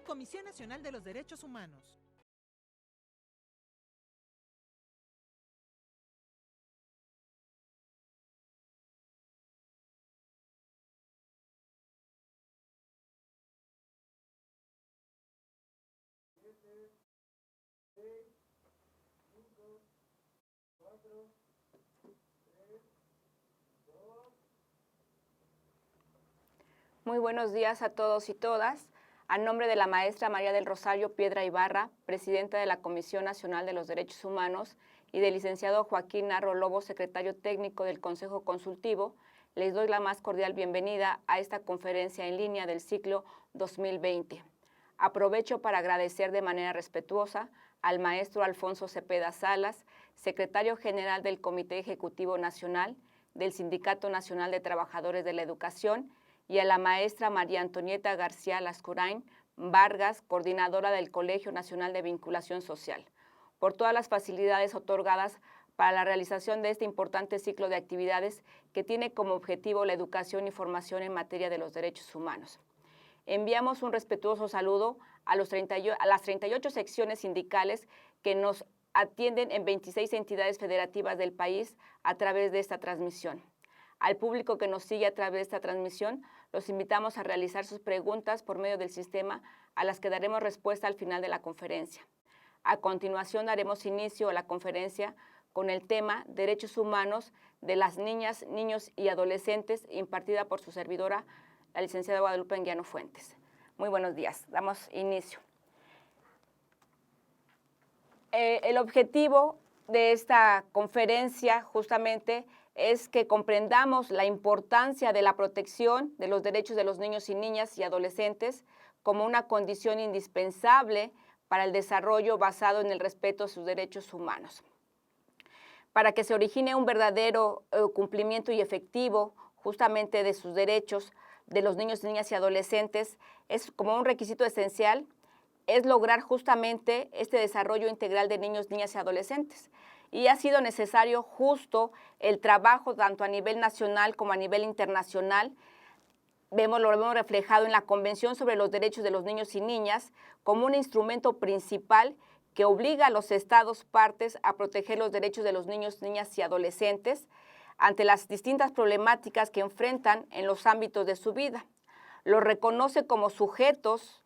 Comisión Nacional de los Derechos Humanos. Muy buenos días a todos y todas. A nombre de la maestra María del Rosario Piedra Ibarra, presidenta de la Comisión Nacional de los Derechos Humanos, y del licenciado Joaquín Narro Lobo, secretario técnico del Consejo Consultivo, les doy la más cordial bienvenida a esta conferencia en línea del ciclo 2020. Aprovecho para agradecer de manera respetuosa al maestro Alfonso Cepeda Salas, secretario general del Comité Ejecutivo Nacional del Sindicato Nacional de Trabajadores de la Educación, y a la maestra María Antonieta García Lascurain Vargas, coordinadora del Colegio Nacional de Vinculación Social, por todas las facilidades otorgadas para la realización de este importante ciclo de actividades que tiene como objetivo la educación y formación en materia de los derechos humanos. Enviamos un respetuoso saludo a las 38 secciones sindicales que nos atienden en 26 entidades federativas del país a través de esta transmisión. Al público que nos sigue a través de esta transmisión, los invitamos a realizar sus preguntas por medio del sistema, a las que daremos respuesta al final de la conferencia. A continuación daremos inicio a la conferencia con el tema Derechos Humanos de las Niñas, Niños y Adolescentes, impartida por su servidora, la licenciada Guadalupe Anguiano Fuentes. Muy buenos días, damos inicio. El objetivo de esta conferencia justamente es que comprendamos la importancia de la protección de los derechos de los niños y niñas y adolescentes como una condición indispensable para el desarrollo basado en el respeto a sus derechos humanos. Para que se origine un verdadero cumplimiento y efectivo justamente de sus derechos de los niños, niñas y adolescentes, es como un requisito esencial, es lograr justamente este desarrollo integral de niños, niñas y adolescentes. Y ha sido necesario justo el trabajo tanto a nivel nacional como a nivel internacional. Lo hemos reflejado en la Convención sobre los Derechos de los Niños y Niñas como un instrumento principal que obliga a los estados partes a proteger los derechos de los niños, niñas y adolescentes ante las distintas problemáticas que enfrentan en los ámbitos de su vida. Los reconoce como sujetos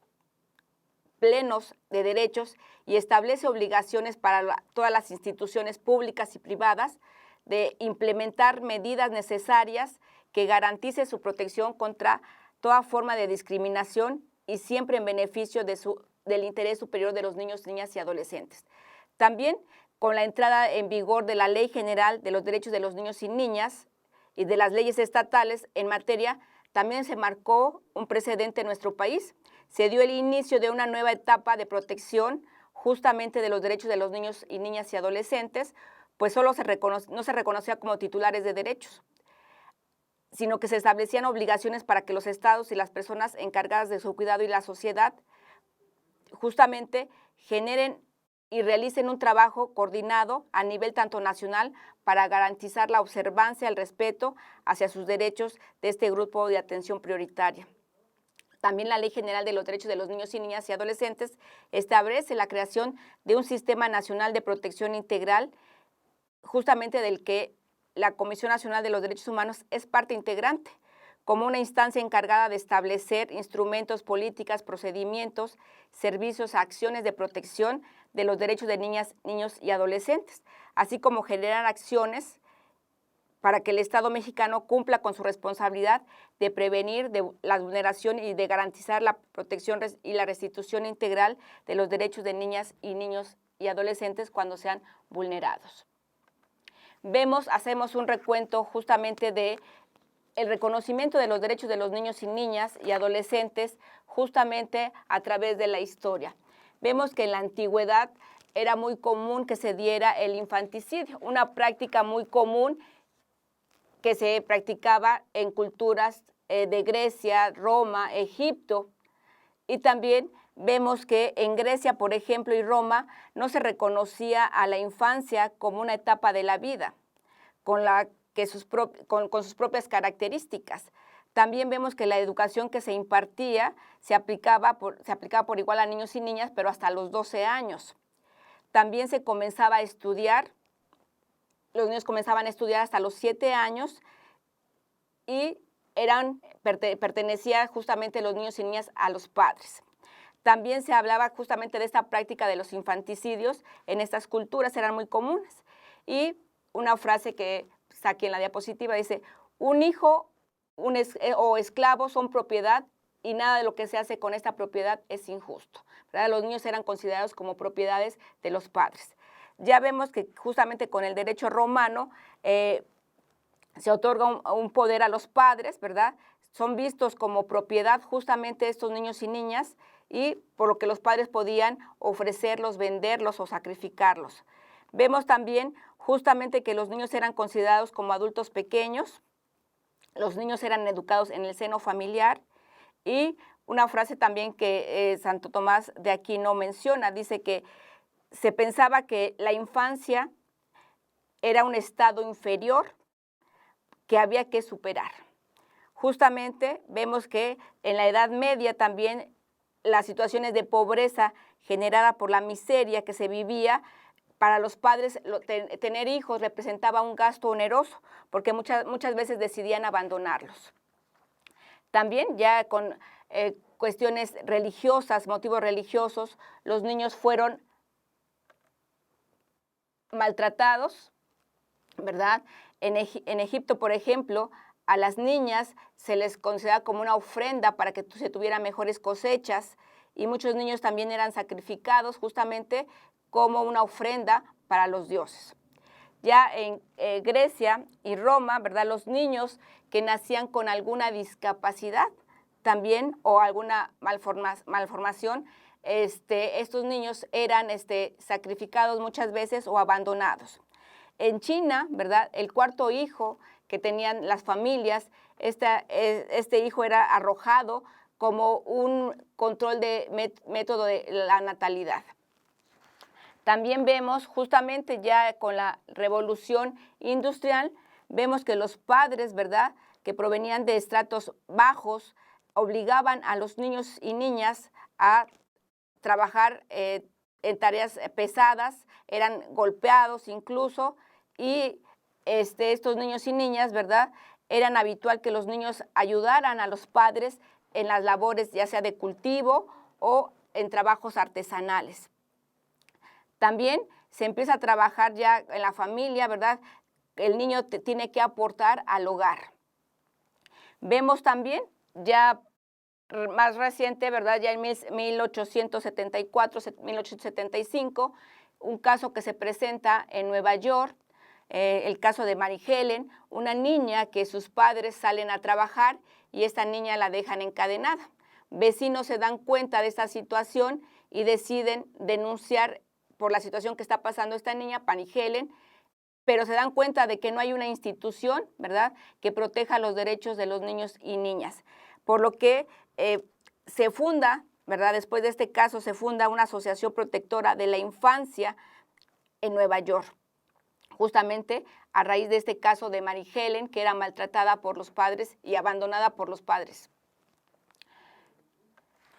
plenos de derechos y establece obligaciones para todas las instituciones públicas y privadas de implementar medidas necesarias que garantice su protección contra toda forma de discriminación y siempre en beneficio del interés superior de los niños, niñas y adolescentes. También con la entrada en vigor de la Ley General de los Derechos de los Niños y Niñas y de las leyes estatales en materia, también se marcó un precedente en nuestro país. Se dio el inicio de una nueva etapa de protección justamente de los derechos de los niños y niñas y adolescentes, pues no se reconocía como titulares de derechos, sino que se establecían obligaciones para que los estados y las personas encargadas de su cuidado y la sociedad justamente generen y realicen un trabajo coordinado a nivel tanto nacional para garantizar la observancia, el respeto hacia sus derechos de este grupo de atención prioritaria. También la Ley General de los Derechos de los Niños y Niñas y Adolescentes establece la creación de un Sistema Nacional de Protección Integral, justamente del que la Comisión Nacional de los Derechos Humanos es parte integrante, como una instancia encargada de establecer instrumentos, políticas, procedimientos, servicios, acciones de protección de los derechos de niñas, niños y adolescentes, así como generar acciones para que el Estado mexicano cumpla con su responsabilidad de prevenir la vulneración y de garantizar la protección y la restitución integral de los derechos de niñas y niños y adolescentes cuando sean vulnerados. Hacemos un recuento justamente de el reconocimiento de los derechos de los niños y niñas y adolescentes justamente a través de la historia. Vemos que en la antigüedad era muy común que se diera el infanticidio, una práctica muy común que se practicaba en culturas de Grecia, Roma, Egipto, y también vemos que en Grecia, por ejemplo, y Roma, no se reconocía a la infancia como una etapa de la vida, con sus propias características. También vemos que la educación que se impartía se aplicaba por igual a niños y niñas, pero hasta los 12 años. También se comenzaba a estudiar, los niños comenzaban a estudiar hasta los 7 años y pertenecían justamente los niños y niñas a los padres. También se hablaba justamente de esta práctica de los infanticidios en estas culturas, eran muy comunes. Y una frase que está aquí en la diapositiva dice, un hijo o esclavo son propiedad y nada de lo que se hace con esta propiedad es injusto, ¿verdad? Los niños eran considerados como propiedades de los padres. Ya vemos que justamente con el derecho romano se otorga un poder a los padres, ¿verdad? Son vistos como propiedad justamente estos niños y niñas y por lo que los padres podían ofrecerlos, venderlos o sacrificarlos. Vemos también justamente que los niños eran considerados como adultos pequeños, los niños eran educados en el seno familiar y una frase también que Santo Tomás de Aquino menciona, dice que se pensaba que la infancia era un estado inferior que había que superar. Justamente vemos que en la Edad Media también las situaciones de pobreza generada por la miseria que se vivía, para los padres tener hijos representaba un gasto oneroso, porque muchas veces decidían abandonarlos. También ya con cuestiones religiosas, motivos religiosos, los niños fueron maltratados, ¿verdad? En Egipto, por ejemplo, a las niñas se les consideraba como una ofrenda para que se tuvieran mejores cosechas y muchos niños también eran sacrificados justamente como una ofrenda para los dioses. Ya en Grecia y Roma, ¿verdad? Los niños que nacían con alguna discapacidad también o alguna malformación, estos niños eran sacrificados muchas veces o abandonados. En China, ¿verdad? El cuarto hijo que tenían las familias, este hijo era arrojado como un control de método de la natalidad. También vemos justamente ya con la revolución industrial, vemos que los padres, ¿verdad?, que provenían de estratos bajos, obligaban a los niños y niñas a trabajar en tareas pesadas, eran golpeados incluso, y estos niños y niñas, ¿verdad?, eran habitual que los niños ayudaran a los padres en las labores ya sea de cultivo o en trabajos artesanales. También se empieza a trabajar ya en la familia, ¿verdad? El niño tiene que aportar al hogar. Vemos también ya más reciente, ¿verdad? Ya en 1874, 1875, un caso que se presenta en Nueva York, el caso de Mary Helen, una niña que sus padres salen a trabajar y esta niña la dejan encadenada. Vecinos se dan cuenta de esta situación y deciden denunciar por la situación que está pasando esta niña, Mary Helen, pero se dan cuenta de que no hay una institución, ¿verdad?, que proteja los derechos de los niños y niñas. Por lo que se funda, ¿verdad?, después de este caso se funda una asociación protectora de la infancia en Nueva York, justamente a raíz de este caso de Mary Helen, que era maltratada por los padres y abandonada por los padres.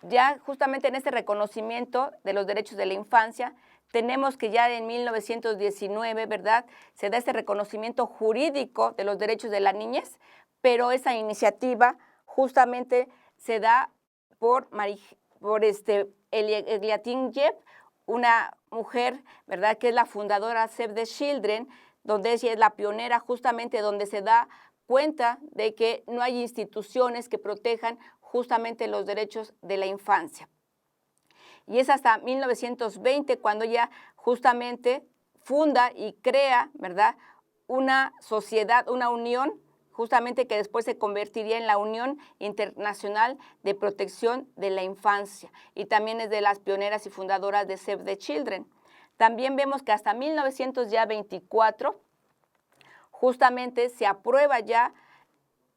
Ya justamente en este reconocimiento de los derechos de la infancia, tenemos que ya en 1919, ¿verdad?, se da este reconocimiento jurídico de los derechos de la niñez, pero esa iniciativa justamente se da por Eliakim Jebb, una mujer, ¿verdad?, que es la fundadora Save the Children, donde ella es la pionera justamente donde se da cuenta de que no hay instituciones que protejan justamente los derechos de la infancia. Y es hasta 1920 cuando ella justamente funda y crea, ¿verdad?, una sociedad, una unión, justamente que después se convertiría en la Unión Internacional de Protección de la Infancia, y también es de las pioneras y fundadoras de Save the Children. También vemos que hasta 1924 justamente se aprueba ya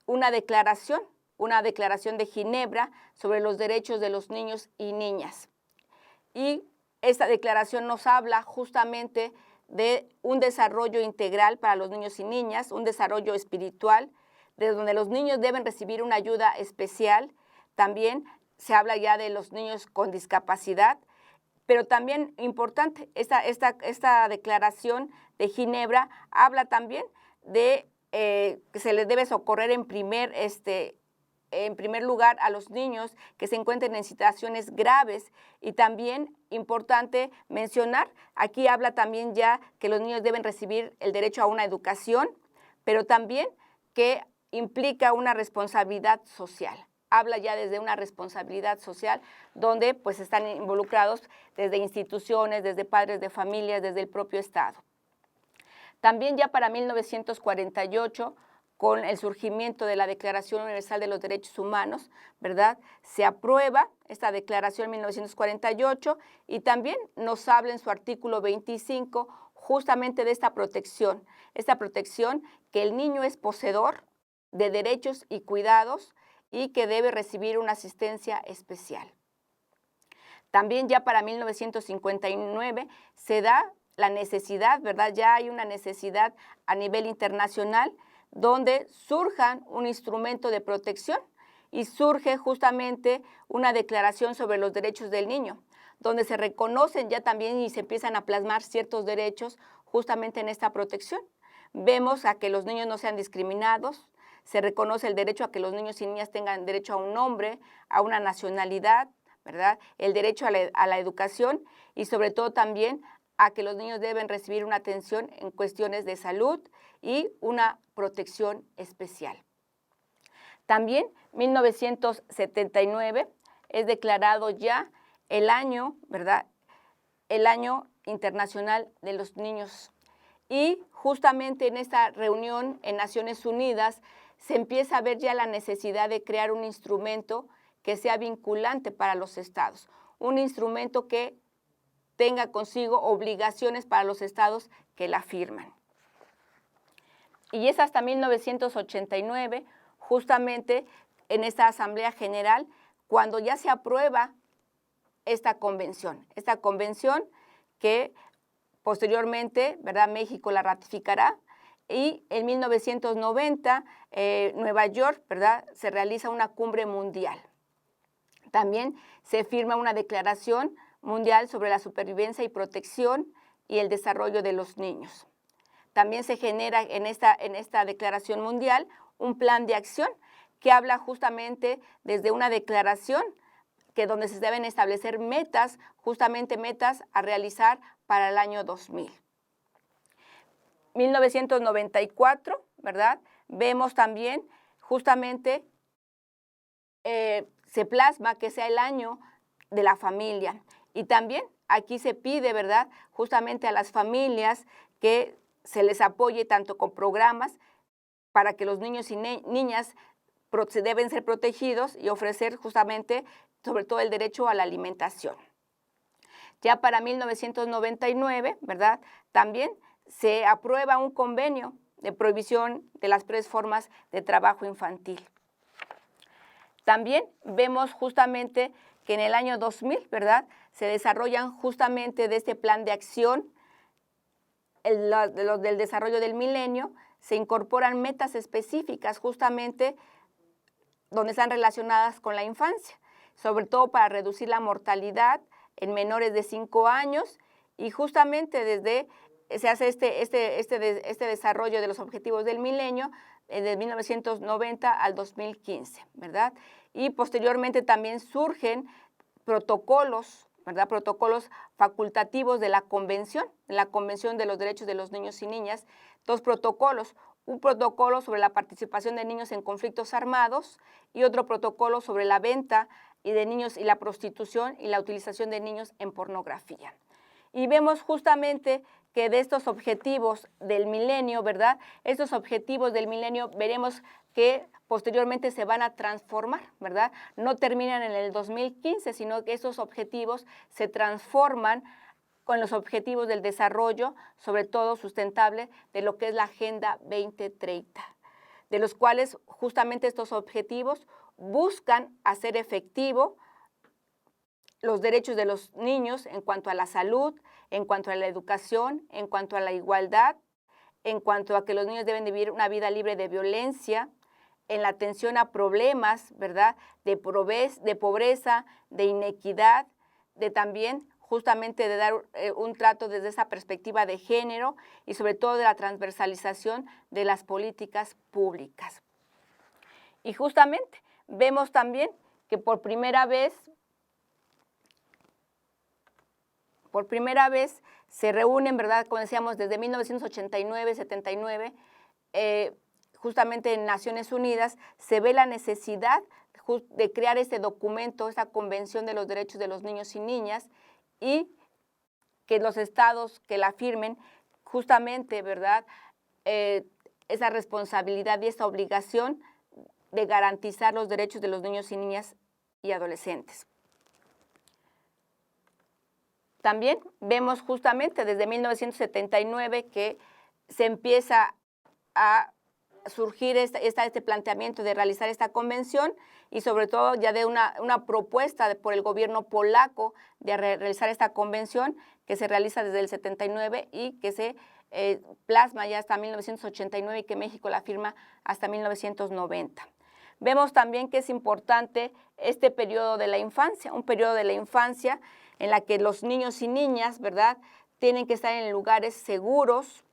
una declaración de Ginebra sobre los derechos de los niños y niñas. Y esta declaración nos habla justamente de un desarrollo integral para los niños y niñas, un desarrollo espiritual, de donde los niños deben recibir una ayuda especial. También se habla ya de los niños con discapacidad, pero también importante, esta declaración de Ginebra habla también de que se les debe socorrer en primer lugar a los niños que se encuentren en situaciones graves. Y también importante mencionar, aquí habla también ya que los niños deben recibir el derecho a una educación, pero también que implica una responsabilidad social. Habla ya desde una responsabilidad social donde pues están involucrados desde instituciones, desde padres de familias, desde el propio Estado. También ya para 1948, con el surgimiento de la Declaración Universal de los Derechos Humanos, ¿verdad? Se aprueba esta declaración en 1948 y también nos habla en su artículo 25 justamente de esta protección que el niño es poseedor de derechos y cuidados y que debe recibir una asistencia especial. También ya para 1959 se da la necesidad, ¿verdad? Ya hay una necesidad a nivel internacional donde surjan un instrumento de protección y surge justamente una declaración sobre los derechos del niño, donde se reconocen ya también y se empiezan a plasmar ciertos derechos justamente en esta protección. Vemos a que los niños no sean discriminados, se reconoce el derecho a que los niños y niñas tengan derecho a un nombre, a una nacionalidad, ¿verdad? El derecho a la educación y sobre todo también a que los niños deben recibir una atención en cuestiones de salud y una protección especial. También 1979 es declarado ya el año, ¿verdad? El Año Internacional de los Niños. Y justamente en esta reunión en Naciones Unidas se empieza a ver ya la necesidad de crear un instrumento que sea vinculante para los estados, un instrumento que tenga consigo obligaciones para los estados que la firman. Y es hasta 1989, justamente en esta Asamblea General, cuando ya se aprueba esta convención que posteriormente, ¿verdad?, México la ratificará y en 1990 Nueva York, ¿verdad?, se realiza una cumbre mundial. También se firma una declaración mundial sobre la supervivencia y protección y el desarrollo de los niños. También se genera en esta declaración mundial un plan de acción que habla justamente desde una declaración que donde se deben establecer metas, justamente metas a realizar para el año 2000. 1994, ¿verdad? Vemos también justamente se plasma que sea el año de la familia. Y también aquí se pide, ¿verdad?, justamente a las familias que se les apoye tanto con programas para que los niños y niñas deben ser protegidos y ofrecer justamente, sobre todo, el derecho a la alimentación. Ya para 1999, ¿verdad?, también se aprueba un convenio de prohibición de las 3 formas de trabajo infantil. También vemos justamente que en el año 2000, ¿verdad?, se desarrollan justamente de este plan de acción del desarrollo del milenio, se incorporan metas específicas justamente donde están relacionadas con la infancia, sobre todo para reducir la mortalidad en menores de 5 años y justamente se hace este desarrollo de los objetivos del milenio de 1990 al 2015, ¿verdad? Y posteriormente también surgen protocolos, ¿verdad?, protocolos facultativos de la Convención de los Derechos de los Niños y Niñas, 2 protocolos, un protocolo sobre la participación de niños en conflictos armados y otro protocolo sobre la venta de niños y la prostitución y la utilización de niños en pornografía. Y vemos justamente que de estos objetivos del milenio, ¿verdad?, estos objetivos del milenio veremos que posteriormente se van a transformar, ¿verdad? No terminan en el 2015, sino que esos objetivos se transforman con los objetivos del desarrollo, sobre todo sustentable, de lo que es la Agenda 2030, de los cuales justamente estos objetivos buscan hacer efectivo los derechos de los niños en cuanto a la salud, en cuanto a la educación, en cuanto a la igualdad, en cuanto a que los niños deben vivir una vida libre de violencia, en la atención a problemas, ¿verdad?, de pobreza, de inequidad, de también justamente de dar un trato desde esa perspectiva de género y sobre todo de la transversalización de las políticas públicas. Y justamente vemos también que por primera vez se reúnen, ¿verdad?, como decíamos, desde 1989, 79, justamente en Naciones Unidas, se ve la necesidad de crear este documento, esta Convención de los Derechos de los Niños y Niñas, y que los estados que la firmen, justamente, ¿verdad?, esa responsabilidad y esa obligación de garantizar los derechos de los niños y niñas y adolescentes. También vemos justamente desde 1979 que se empieza a surgir este planteamiento de realizar esta convención y sobre todo ya de una propuesta por el gobierno polaco de realizar esta convención que se realiza desde el 79 y que se plasma ya hasta 1989 y que México la firma hasta 1990. Vemos también que es importante este periodo de la infancia, un periodo de la infancia en la que los niños y niñas, ¿verdad?, tienen que estar en lugares seguros,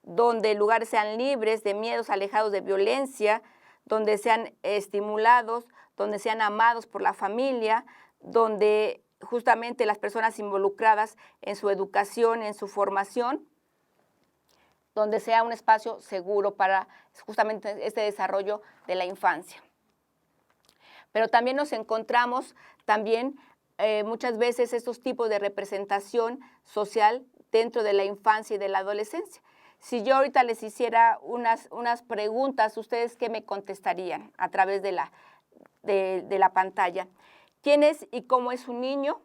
donde lugares sean libres de miedos, alejados de violencia, donde sean estimulados, donde sean amados por la familia, donde justamente las personas involucradas en su educación, en su formación, donde sea un espacio seguro para justamente este desarrollo de la infancia. Pero también nos encontramos muchas veces estos tipos de representación social dentro de la infancia y de la adolescencia. Si yo ahorita les hiciera unas preguntas, ¿ustedes qué me contestarían a través de la pantalla? ¿Quién es y cómo es un niño?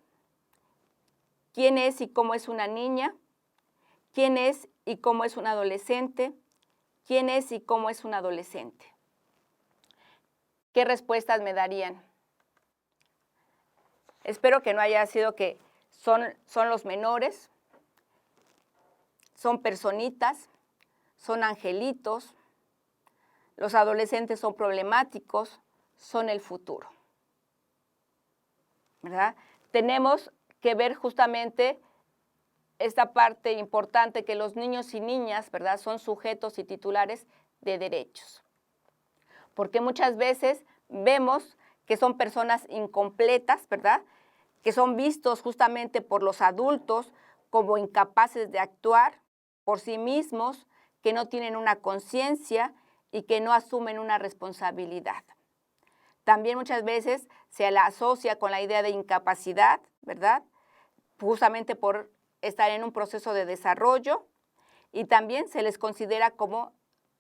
¿Quién es y cómo es una niña? ¿Quién es y cómo es un adolescente? ¿Quién es y cómo es un adolescente? ¿Qué respuestas me darían? Espero que no haya sido que son los menores, son personitas, son angelitos, los adolescentes son problemáticos, son el futuro, ¿verdad? Tenemos que ver justamente esta parte importante que los niños y niñas, ¿verdad?, son sujetos y titulares de derechos. Porque muchas veces vemos que son personas incompletas, ¿verdad?, que son vistos justamente por los adultos como incapaces de actuar por sí mismos, que no tienen una conciencia y que no asumen una responsabilidad. También muchas veces se la asocia con la idea de incapacidad, ¿verdad?, justamente por estar en un proceso de desarrollo, y también se les considera como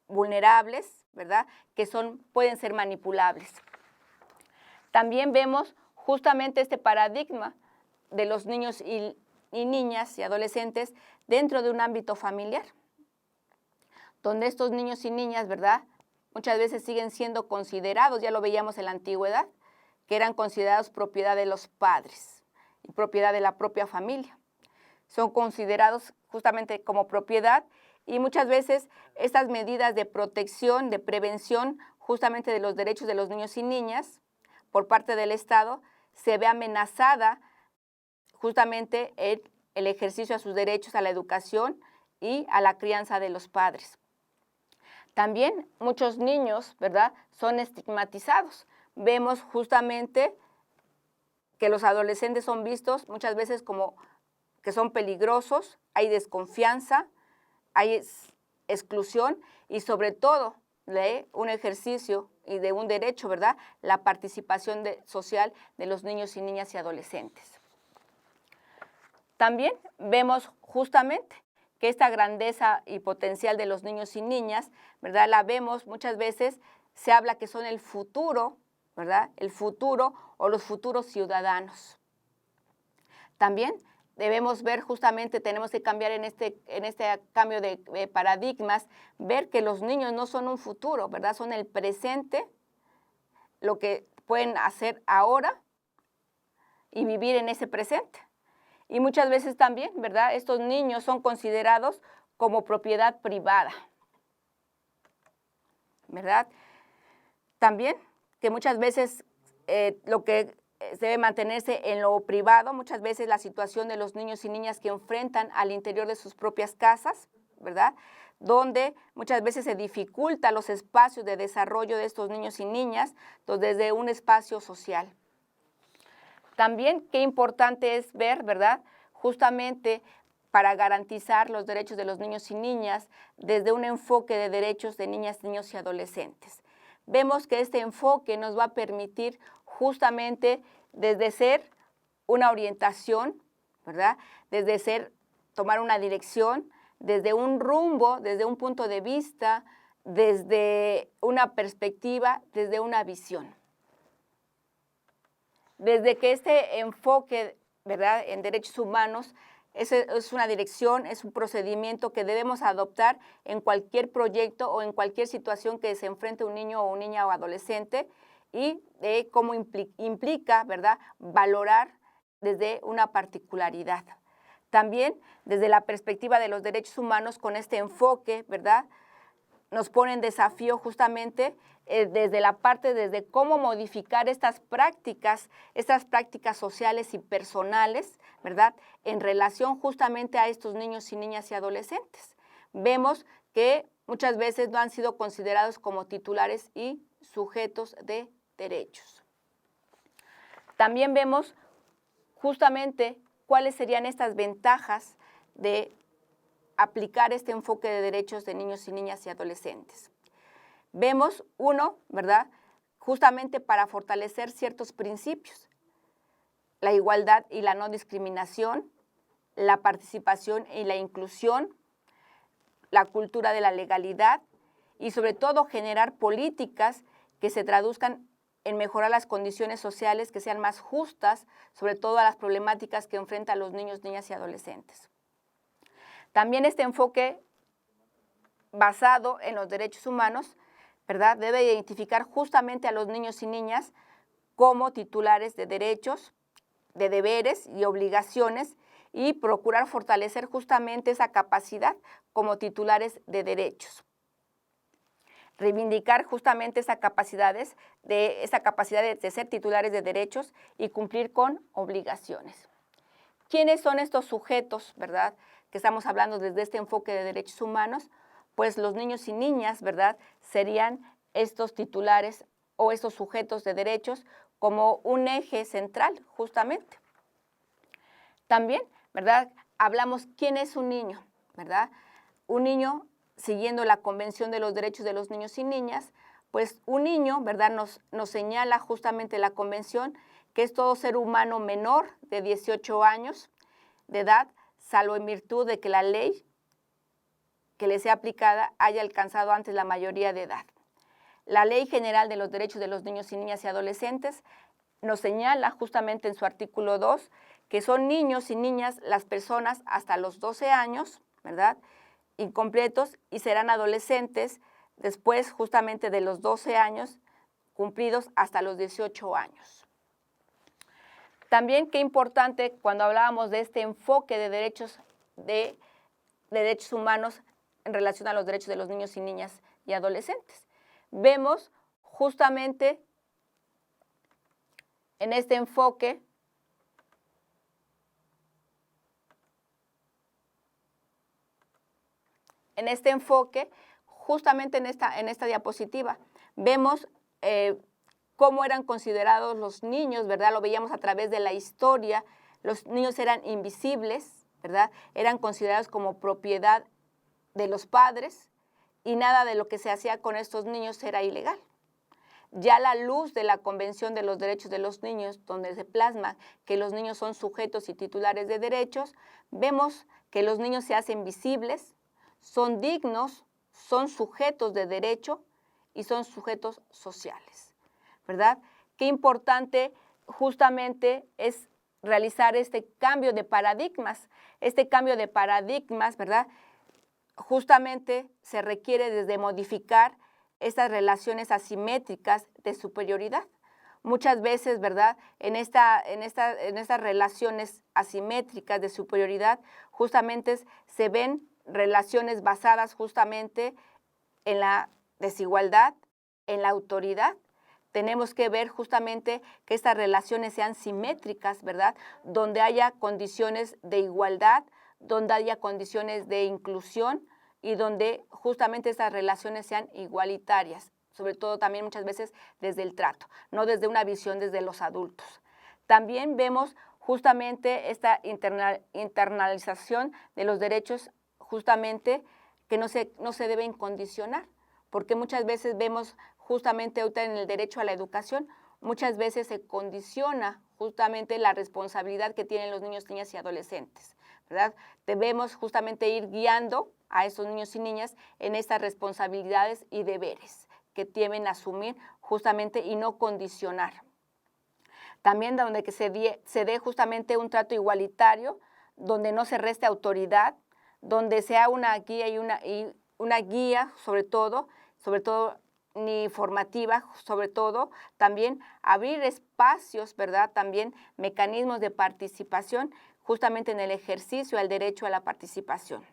vulnerables, ¿verdad?, que pueden ser manipulables. También vemos justamente este paradigma de los niños y niñas y adolescentes dentro de un ámbito familiar, donde estos niños y niñas, ¿verdad?, muchas veces siguen siendo considerados, ya lo veíamos en la antigüedad, que eran considerados propiedad de los padres y propiedad de la propia familia. Son considerados justamente como propiedad y muchas veces estas medidas de protección, de prevención justamente de los derechos de los niños y niñas por parte del Estado se ve amenazada justamente el ejercicio a sus derechos a la educación y a la crianza de los padres. También muchos niños, ¿verdad?, son estigmatizados. Vemos justamente que los adolescentes son vistos muchas veces como que son peligrosos, hay desconfianza, hay exclusión y sobre todo de un ejercicio y de un derecho, ¿verdad?, la participación social de los niños y niñas y adolescentes. También vemos justamente que esta grandeza y potencial de los niños y niñas, ¿verdad?, la vemos muchas veces, se habla que son el futuro, ¿verdad?, el futuro o los futuros ciudadanos. También debemos ver justamente, tenemos que cambiar en este cambio de paradigmas, ver que los niños no son un futuro, ¿verdad?, son el presente, lo que pueden hacer ahora y vivir en ese presente. Y muchas veces también, ¿verdad?, estos niños son considerados como propiedad privada, ¿verdad? También que muchas veces lo que debe mantenerse en lo privado, muchas veces la situación de los niños y niñas que enfrentan al interior de sus propias casas, ¿verdad? Donde muchas veces se dificulta los espacios de desarrollo de estos niños y niñas desde un espacio social. También qué importante es ver, ¿verdad? Justamente para garantizar los derechos de los niños y niñas desde un enfoque de derechos de niñas, niños y adolescentes. Vemos que este enfoque nos va a permitir justamente desde ser una orientación, ¿verdad? Desde ser, tomar una dirección, desde un rumbo, desde un punto de vista, desde una perspectiva, desde una visión. Desde que este enfoque, ¿verdad?, en derechos humanos es una dirección, es un procedimiento que debemos adoptar en cualquier proyecto o en cualquier situación que se enfrente un niño o una niña o adolescente, y de cómo implica, ¿verdad?, valorar desde una particularidad. También desde la perspectiva de los derechos humanos, con este enfoque, ¿verdad?, nos pone en desafío justamente desde la parte, desde cómo modificar estas prácticas sociales y personales, ¿verdad?, en relación justamente a estos niños y niñas y adolescentes. Vemos que muchas veces no han sido considerados como titulares y sujetos de derechos. También vemos justamente cuáles serían estas ventajas de aplicar este enfoque de derechos de niños y niñas y adolescentes. Vemos uno, ¿verdad?, justamente para fortalecer ciertos principios: la igualdad y la no discriminación, la participación y la inclusión, la cultura de la legalidad y sobre todo generar políticas que se traduzcan en mejorar las condiciones sociales, que sean más justas, sobre todo a las problemáticas que enfrentan los niños, niñas y adolescentes. También este enfoque basado en los derechos humanos, ¿verdad?, debe identificar justamente a los niños y niñas como titulares de derechos, de deberes y obligaciones, y procurar fortalecer justamente esa capacidad como titulares de derechos. Reivindicar justamente esa capacidad de ser titulares de derechos y cumplir con obligaciones. ¿Quiénes son estos sujetos, verdad?, que estamos hablando desde este enfoque de derechos humanos? Pues los niños y niñas, ¿verdad?, serían estos titulares o estos sujetos de derechos como un eje central, justamente. También, ¿verdad?, hablamos quién es un niño, ¿verdad? Un niño, siguiendo la Convención de los Derechos de los Niños y Niñas, pues un niño, ¿verdad?, nos señala justamente la Convención que es todo ser humano menor de 18 años de edad, salvo en virtud de que la ley que le sea aplicada haya alcanzado antes la mayoría de edad. La Ley General de los Derechos de los Niños y Niñas y Adolescentes nos señala justamente en su artículo 2 que son niños y niñas las personas hasta los 12 años, ¿verdad?, incompletos, y serán adolescentes después justamente de los 12 años cumplidos hasta los 18 años. También qué importante cuando hablábamos de este enfoque de derechos humanos en relación a los derechos de los niños y niñas y adolescentes. Vemos justamente en este enfoque justamente en esta diapositiva, vemos cómo eran considerados los niños, ¿verdad? Lo veíamos a través de la historia. Los niños eran invisibles, ¿verdad? Eran considerados como propiedad de los padres y nada de lo que se hacía con estos niños era ilegal. Ya a la luz de la Convención de los Derechos de los Niños, donde se plasma que los niños son sujetos y titulares de derechos, vemos que los niños se hacen visibles, son dignos, son sujetos de derecho y son sujetos sociales, ¿verdad? Qué importante justamente es realizar este cambio de paradigmas. Este cambio de paradigmas, ¿verdad?, justamente se requiere desde modificar estas relaciones asimétricas de superioridad. Muchas veces, ¿verdad?, en estas relaciones asimétricas de superioridad, justamente se ven relaciones basadas justamente en la desigualdad, en la autoridad tenemos que ver justamente que estas relaciones sean simétricas, ¿verdad? Donde haya condiciones de igualdad, donde haya condiciones de inclusión y donde justamente estas relaciones sean igualitarias, sobre todo también muchas veces desde el trato, no desde una visión desde los adultos. También vemos justamente esta internalización de los derechos justamente que no se deben condicionar, porque muchas veces vemos justamente ahorita en el derecho a la educación, muchas veces se condiciona justamente la responsabilidad que tienen los niños, niñas y adolescentes, ¿verdad? Debemos justamente ir guiando a esos niños y niñas en estas responsabilidades y deberes que deben asumir justamente y no condicionar. También donde que se dé justamente un trato igualitario, donde no se reste autoridad, donde sea una guía y una guía sobre todo ni formativa, sobre todo también abrir espacios, ¿verdad? También mecanismos de participación justamente en el ejercicio al derecho a la participación.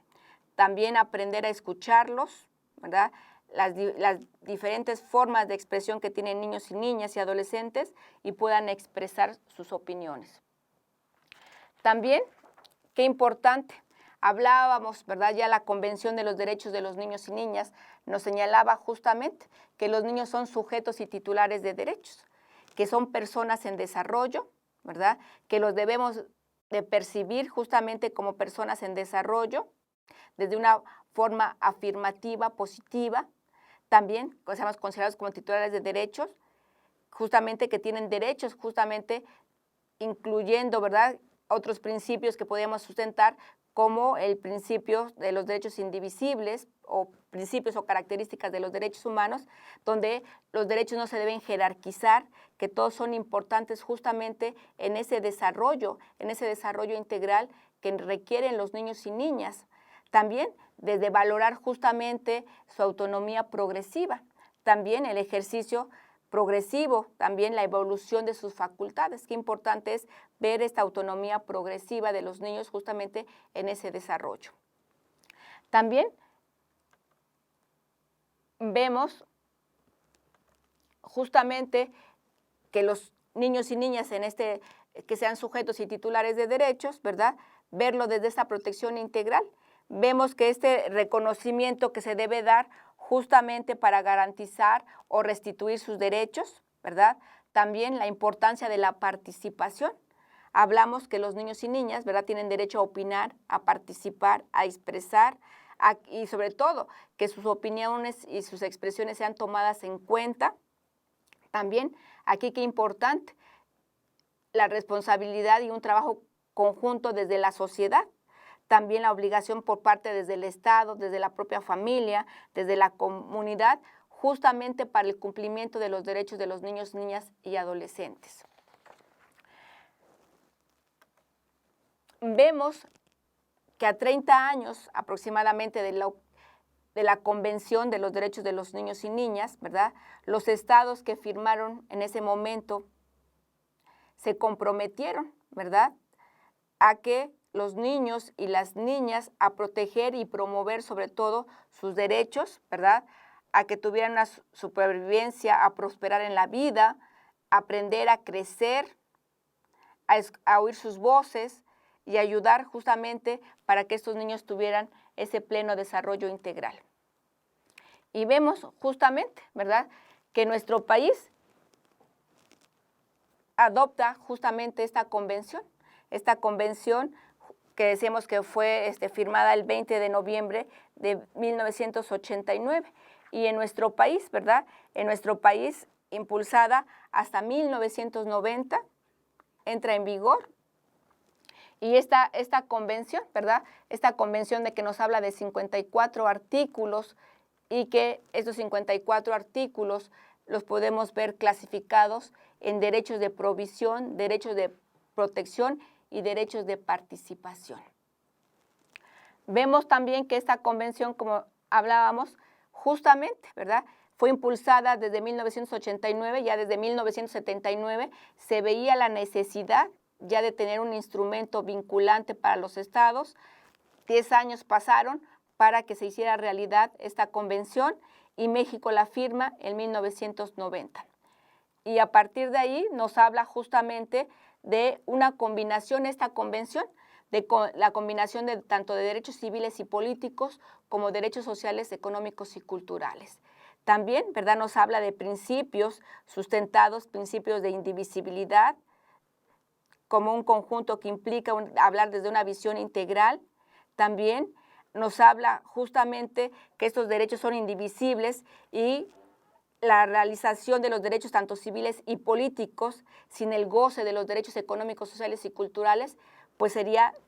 También aprender a escucharlos, ¿verdad? Las diferentes formas de expresión que tienen niños y niñas y adolescentes y puedan expresar sus opiniones. También, qué importante, hablábamos, ¿verdad? Ya la Convención de los Derechos de los Niños y Niñas nos señalaba justamente que los niños son sujetos y titulares de derechos, que son personas en desarrollo, ¿verdad? Que los debemos de percibir justamente como personas en desarrollo, desde una forma afirmativa, positiva. También seamos considerados como titulares de derechos, justamente que tienen derechos, justamente incluyendo, ¿verdad?, otros principios que podemos sustentar, como el principio de los derechos indivisibles o principios o características de los derechos humanos, donde los derechos no se deben jerarquizar, que todos son importantes justamente en ese desarrollo integral que requieren los niños y niñas. También desde valorar justamente su autonomía progresiva, también el ejercicio progresivo, también la evolución de sus facultades. Qué importante es ver esta autonomía progresiva de los niños justamente en ese desarrollo. También vemos justamente que los niños y niñas que sean sujetos y titulares de derechos, ¿verdad? Verlo desde esta protección integral. Vemos que este reconocimiento que se debe dar justamente para garantizar o restituir sus derechos, ¿verdad? También la importancia de la participación. Hablamos que los niños y niñas, ¿verdad?, tienen derecho a opinar, a participar, a expresar, y sobre todo que sus opiniones y sus expresiones sean tomadas en cuenta. También aquí qué importante, la responsabilidad y un trabajo conjunto desde la sociedad. También la obligación por parte desde el Estado, desde la propia familia, desde la comunidad, justamente para el cumplimiento de los derechos de los niños, niñas y adolescentes. Vemos que a 30 años aproximadamente de la Convención de los Derechos de los Niños y Niñas, ¿verdad?, los estados que firmaron en ese momento se comprometieron, ¿verdad?, a que los niños y las niñas a proteger y promover sobre todo sus derechos, ¿verdad?, a que tuvieran una supervivencia, a prosperar en la vida, a aprender a crecer, a oír sus voces y ayudar justamente para que estos niños tuvieran ese pleno desarrollo integral. Y vemos justamente, ¿verdad?, que nuestro país adopta justamente esta convención que decíamos que fue firmada el 20 de noviembre de 1989. Y en nuestro país, ¿verdad?, en nuestro país, impulsada hasta 1990, entra en vigor. Y esta convención, ¿verdad?, esta convención de que nos habla de 54 artículos y que estos 54 artículos los podemos ver clasificados en derechos de provisión, derechos de protección y derechos de participación. Vemos también que esta convención, como hablábamos, justamente, ¿verdad?, fue impulsada desde 1989, ya desde 1979 se veía la necesidad ya de tener un instrumento vinculante para los estados. 10 años pasaron para que se hiciera realidad esta convención y México la firma en 1990. y a partir de ahí nos habla justamente de una combinación, esta convención, de la combinación de tanto de derechos civiles y políticos como derechos sociales, económicos y culturales. También, ¿verdad?, nos habla de principios sustentados, principios de indivisibilidad, como un conjunto que implica hablar desde una visión integral. También nos habla justamente que estos derechos son indivisibles y la realización de los derechos tanto civiles y políticos sin el goce de los derechos económicos, sociales y culturales, pues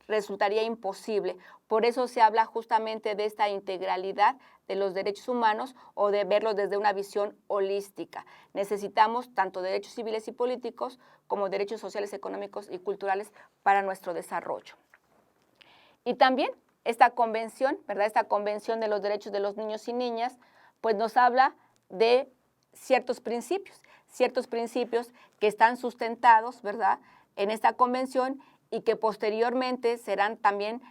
resultaría imposible. Por eso se habla justamente de esta integralidad de los derechos humanos o de verlos desde una visión holística. Necesitamos tanto derechos civiles y políticos como derechos sociales, económicos y culturales para nuestro desarrollo. Y también esta convención, ¿verdad?, esta convención de los derechos de los niños y niñas, pues nos habla de ciertos principios que están sustentados, ¿verdad?, en esta convención y que posteriormente serán también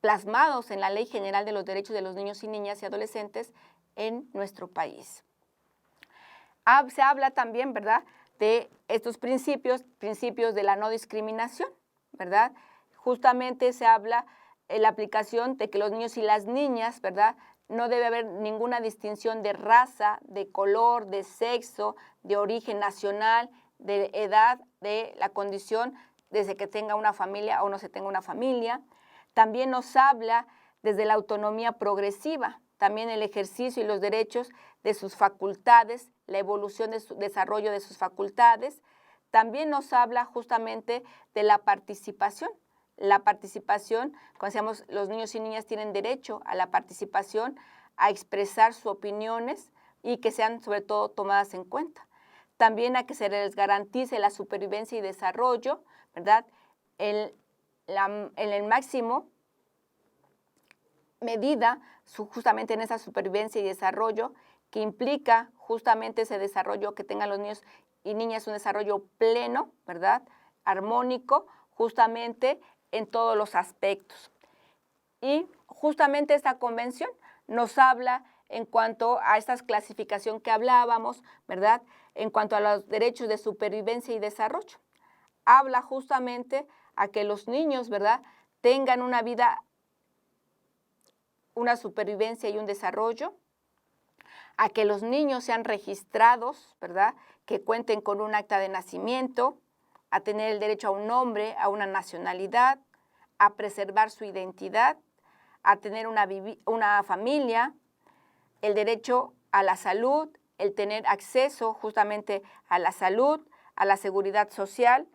plasmados en la Ley General de los Derechos de los Niños y Niñas y Adolescentes en nuestro país. Se habla también, ¿verdad?, de estos principios de la no discriminación, ¿verdad? Justamente se habla en la aplicación de que los niños y las niñas, ¿verdad?, no debe haber ninguna distinción de raza, de color, de sexo, de origen nacional, de edad, de la condición, desde que tenga una familia o no se tenga una familia. También nos habla desde la autonomía progresiva, también el ejercicio y los derechos de sus facultades, la evolución de su desarrollo de sus facultades. También nos habla justamente de la participación. La participación, como decíamos, los niños y niñas tienen derecho a la participación, a expresar sus opiniones y que sean sobre todo tomadas en cuenta. También a que se les garantice la supervivencia y desarrollo, ¿verdad?, en el máximo medida, justamente en esa supervivencia y desarrollo que implica justamente ese desarrollo, que tengan los niños y niñas un desarrollo pleno, ¿verdad?, armónico, justamente en todos los aspectos. Y justamente esta convención nos habla en cuanto a esta clasificación que hablábamos, ¿verdad?, en cuanto a los derechos de supervivencia y desarrollo. Habla justamente a que los niños, ¿verdad?, tengan una vida, una supervivencia y un desarrollo, a que los niños sean registrados, ¿verdad?, que cuenten con un acta de nacimiento, a tener el derecho a un nombre, a una nacionalidad, a preservar su identidad, a tener una familia, el derecho a la salud, el tener acceso justamente a la salud, a la seguridad social,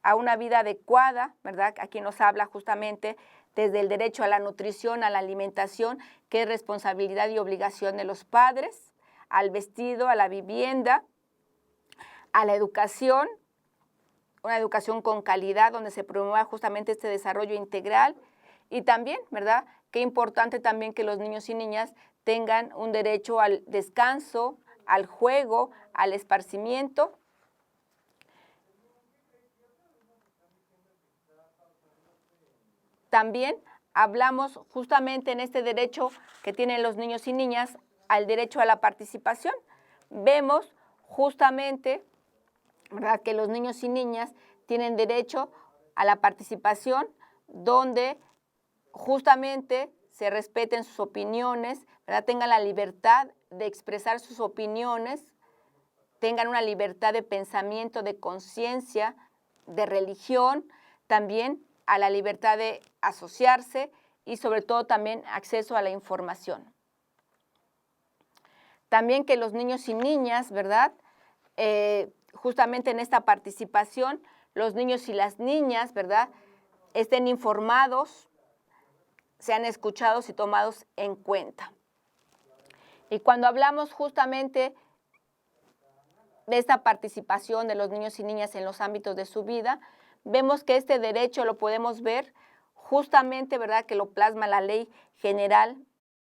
a una vida adecuada, ¿verdad? Aquí nos habla justamente desde el derecho a la nutrición, a la alimentación, que es responsabilidad y obligación de los padres, al vestido, a la vivienda, a la educación, una educación con calidad donde se promueva justamente este desarrollo integral y también, ¿verdad?, qué importante también que los niños y niñas tengan un derecho al descanso, al juego, al esparcimiento. También hablamos justamente en este derecho que tienen los niños y niñas al derecho a la participación. Vemos justamente, ¿verdad?, que los niños y niñas tienen derecho a la participación donde justamente se respeten sus opiniones, ¿verdad?, tengan la libertad de expresar sus opiniones, tengan una libertad de pensamiento, de conciencia, de religión, también a la libertad de asociarse y sobre todo también acceso a la información. También que los niños y niñas, ¿verdad?, justamente en esta participación, los niños y las niñas, ¿verdad?, estén informados, sean escuchados y tomados en cuenta. Y cuando hablamos justamente de esta participación de los niños y niñas en los ámbitos de su vida, vemos que este derecho lo podemos ver justamente, ¿verdad?, que lo plasma la Ley General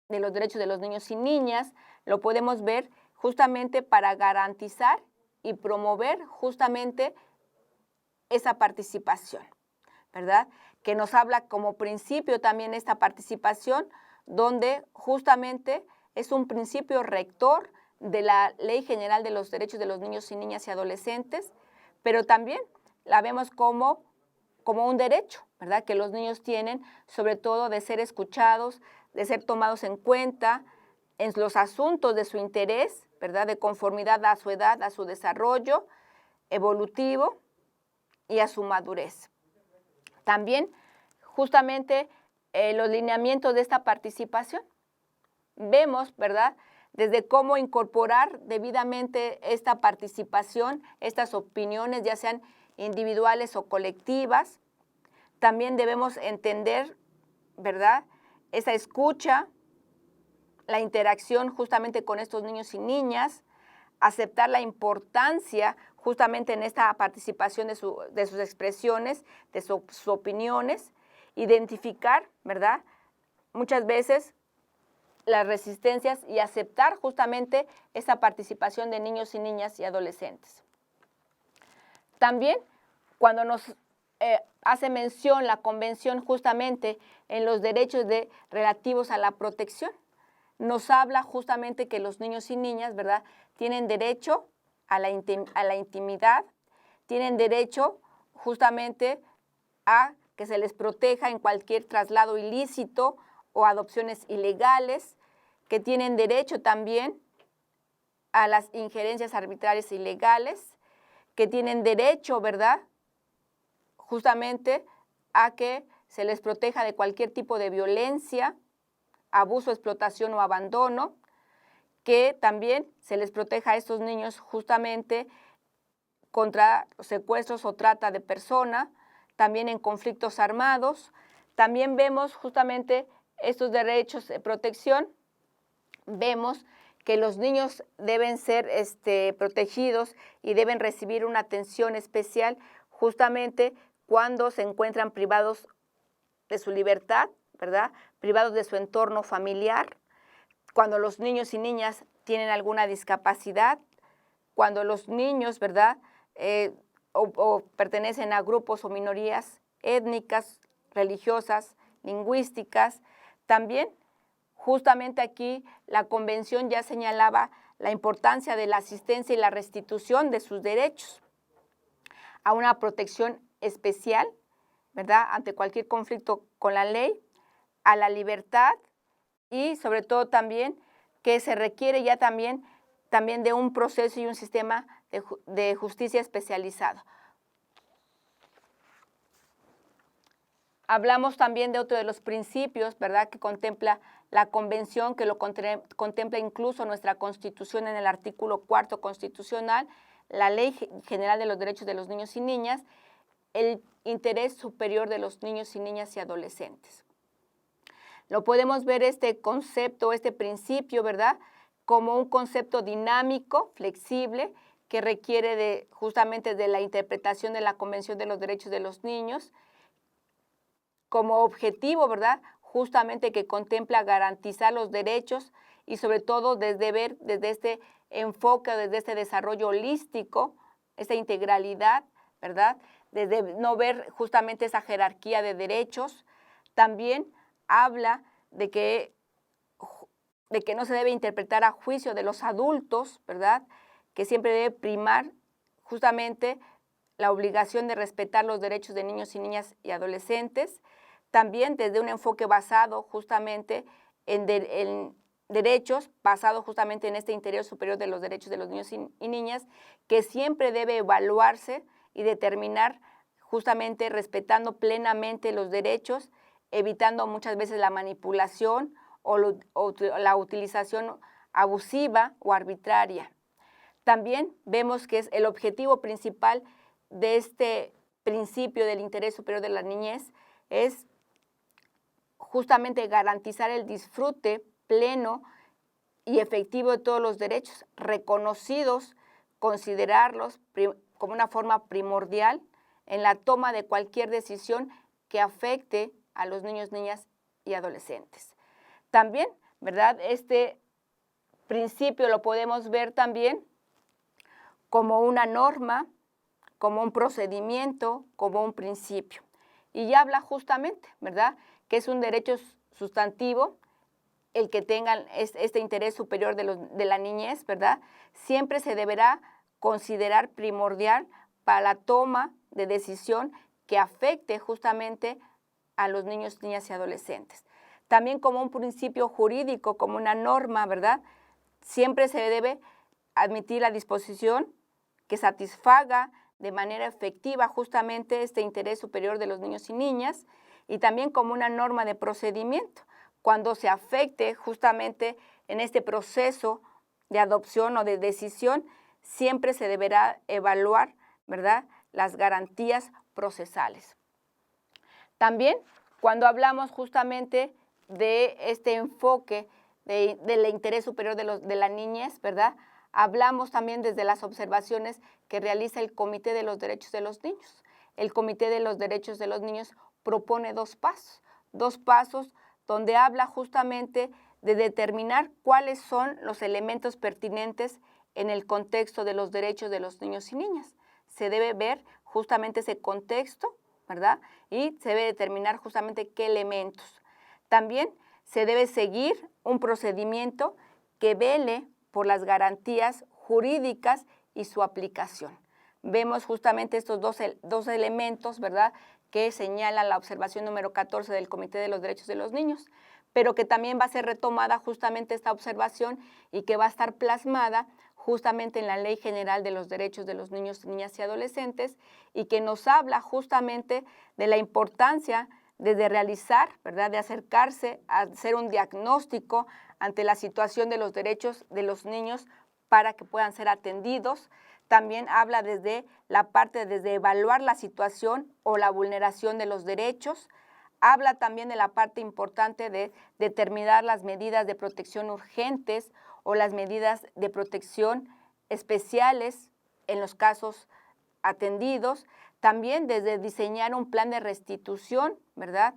de los Derechos de los Niños y Niñas, lo podemos ver justamente para garantizar y promover justamente esa participación, ¿verdad?, que nos habla como principio también esta participación, donde justamente es un principio rector de la Ley General de los Derechos de los Niños y Niñas y Adolescentes, pero también la vemos como un derecho, ¿verdad?, que los niños tienen, sobre todo de ser escuchados, de ser tomados en cuenta en los asuntos de su interés, ¿verdad?, de conformidad a su edad, a su desarrollo evolutivo y a su madurez. También, justamente, los lineamientos de esta participación. Vemos, ¿verdad?, desde cómo incorporar debidamente esta participación, estas opiniones, ya sean individuales o colectivas. También debemos entender, ¿verdad?, esa escucha, la interacción justamente con estos niños y niñas, aceptar la importancia justamente en esta participación de sus expresiones, de sus opiniones, identificar, ¿verdad?, muchas veces las resistencias y aceptar justamente esa participación de niños y niñas y adolescentes. También, cuando nos hace mención la Convención justamente en los derechos relativos a la protección, nos habla justamente que los niños y niñas, ¿verdad?, tienen derecho a la intimidad, tienen derecho justamente a que se les proteja en cualquier traslado ilícito o adopciones ilegales, que tienen derecho también a las injerencias arbitrarias e ilegales, que tienen derecho, ¿verdad?, justamente a que se les proteja de cualquier tipo de violencia, abuso, explotación o abandono, que también se les proteja a estos niños justamente contra secuestros o trata de persona, también en conflictos armados. También vemos justamente estos derechos de protección, vemos que los niños deben ser protegidos y deben recibir una atención especial justamente cuando se encuentran privados de su libertad, ¿verdad?, privados de su entorno familiar, cuando los niños y niñas tienen alguna discapacidad, cuando los niños, ¿verdad?, o pertenecen a grupos o minorías étnicas, religiosas, lingüísticas. También, justamente aquí, la Convención ya señalaba la importancia de la asistencia y la restitución de sus derechos a una protección especial, ¿verdad?, ante cualquier conflicto con la ley, a la libertad y sobre todo también que se requiere ya también de un proceso y un sistema de justicia especializado. Hablamos también de otro de los principios, ¿verdad?, que contempla la Convención, que lo contempla incluso nuestra Constitución en el artículo 4 constitucional, la Ley General de los Derechos de los Niños y Niñas, el interés superior de los niños y niñas y adolescentes. Lo podemos ver este concepto, este principio, ¿verdad?, como un concepto dinámico, flexible, que requiere justamente de la interpretación de la Convención de los Derechos de los Niños, como objetivo, ¿verdad?, justamente que contempla garantizar los derechos y sobre todo desde este enfoque, desde este desarrollo holístico, esta integralidad, ¿verdad?, desde no ver justamente esa jerarquía de derechos. También habla de que no se debe interpretar a juicio de los adultos, ¿verdad?, que siempre debe primar justamente la obligación de respetar los derechos de niños y niñas y adolescentes. También desde un enfoque basado justamente en derechos, basado justamente en este interés superior de los derechos de los niños y niñas, que siempre debe evaluarse y determinar justamente respetando plenamente los derechos, evitando muchas veces la manipulación o la utilización abusiva o arbitraria. También vemos que es el objetivo principal de este principio del interés superior de la niñez es justamente garantizar el disfrute pleno y efectivo de todos los derechos reconocidos, considerarlos como una forma primordial en la toma de cualquier decisión que afecte a los niños, niñas y adolescentes. También, ¿verdad?, este principio lo podemos ver también como una norma, como un procedimiento, como un principio. Y ya habla justamente, ¿verdad?, que es un derecho sustantivo el que tengan este interés superior de la niñez, ¿verdad? Siempre se deberá considerar primordial para la toma de decisión que afecte justamente a los niños, niñas y adolescentes. También como un principio jurídico, como una norma, ¿verdad? Siempre se debe admitir la disposición que satisfaga de manera efectiva justamente este interés superior de los niños y niñas, y también como una norma de procedimiento, cuando se afecte justamente en este proceso de adopción o de decisión, siempre se deberá evaluar, ¿verdad?, las garantías procesales. También, cuando hablamos justamente de este enfoque del interés superior de la niñez, ¿verdad?, hablamos también desde las observaciones que realiza el Comité de los Derechos de los Niños. El Comité de los Derechos de los Niños propone dos pasos donde habla justamente de determinar cuáles son los elementos pertinentes en el contexto de los derechos de los niños y niñas. Se debe ver justamente ese contexto, ¿verdad? Y se debe determinar justamente qué elementos. También se debe seguir un procedimiento que vele por las garantías jurídicas y su aplicación. Vemos justamente estos dos elementos, ¿verdad?, que señala la observación número 14 del Comité de los Derechos de los Niños, pero que también va a ser retomada justamente esta observación y que va a estar plasmada justamente en la Ley General de los Derechos de los Niños, Niñas y Adolescentes, y que nos habla justamente de la importancia de realizar, ¿verdad?, de acercarse a hacer un diagnóstico ante la situación de los derechos de los niños para que puedan ser atendidos. También habla desde la parte desde evaluar la situación o la vulneración de los derechos. Habla también de la parte importante de determinar las medidas de protección urgentes o las medidas de protección especiales en los casos atendidos. También desde diseñar un plan de restitución, ¿verdad?,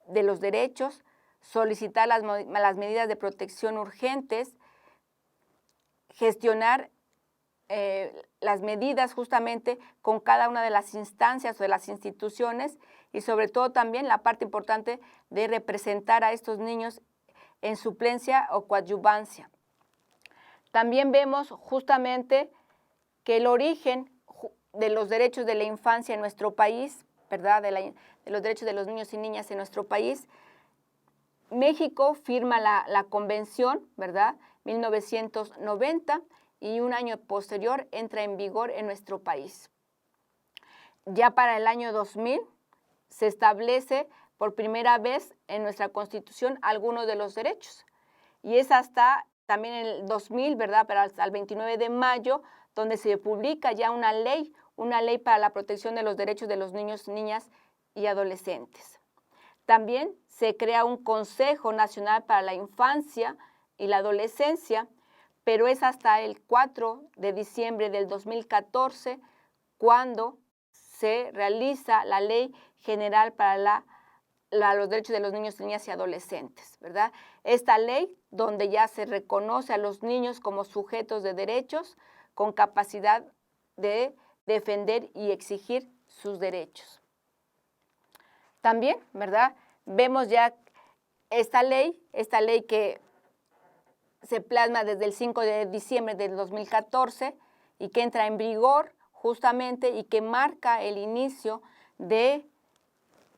de los derechos, solicitar las medidas de protección urgentes, gestionar las medidas justamente con cada una de las instancias o de las instituciones, y sobre todo también la parte importante de representar a estos niños en suplencia o coadyuvancia. También vemos justamente que el origen de los derechos de la infancia en nuestro país, ¿verdad?, de los derechos de los niños y niñas en nuestro país, México firma la convención, ¿verdad?, 1990, y un año posterior entra en vigor en nuestro país. Ya para el año 2000 se establece por primera vez en nuestra Constitución algunos de los derechos, y es hasta también en el 2000, ¿verdad?, pero hasta el 29 de mayo, donde se publica ya una ley para la protección de los derechos de los niños, niñas y adolescentes. También se crea un Consejo Nacional para la Infancia y la Adolescencia, pero es hasta el 4 de diciembre del 2014 cuando se realiza la Ley General para los Derechos de los Niños, Niñas y Adolescentes, ¿verdad? Esta ley donde ya se reconoce a los niños como sujetos de derechos con capacidad de defender y exigir sus derechos. También, ¿verdad?, vemos ya esta ley que se plasma desde el 5 de diciembre del 2014 y que entra en vigor justamente y que marca el inicio de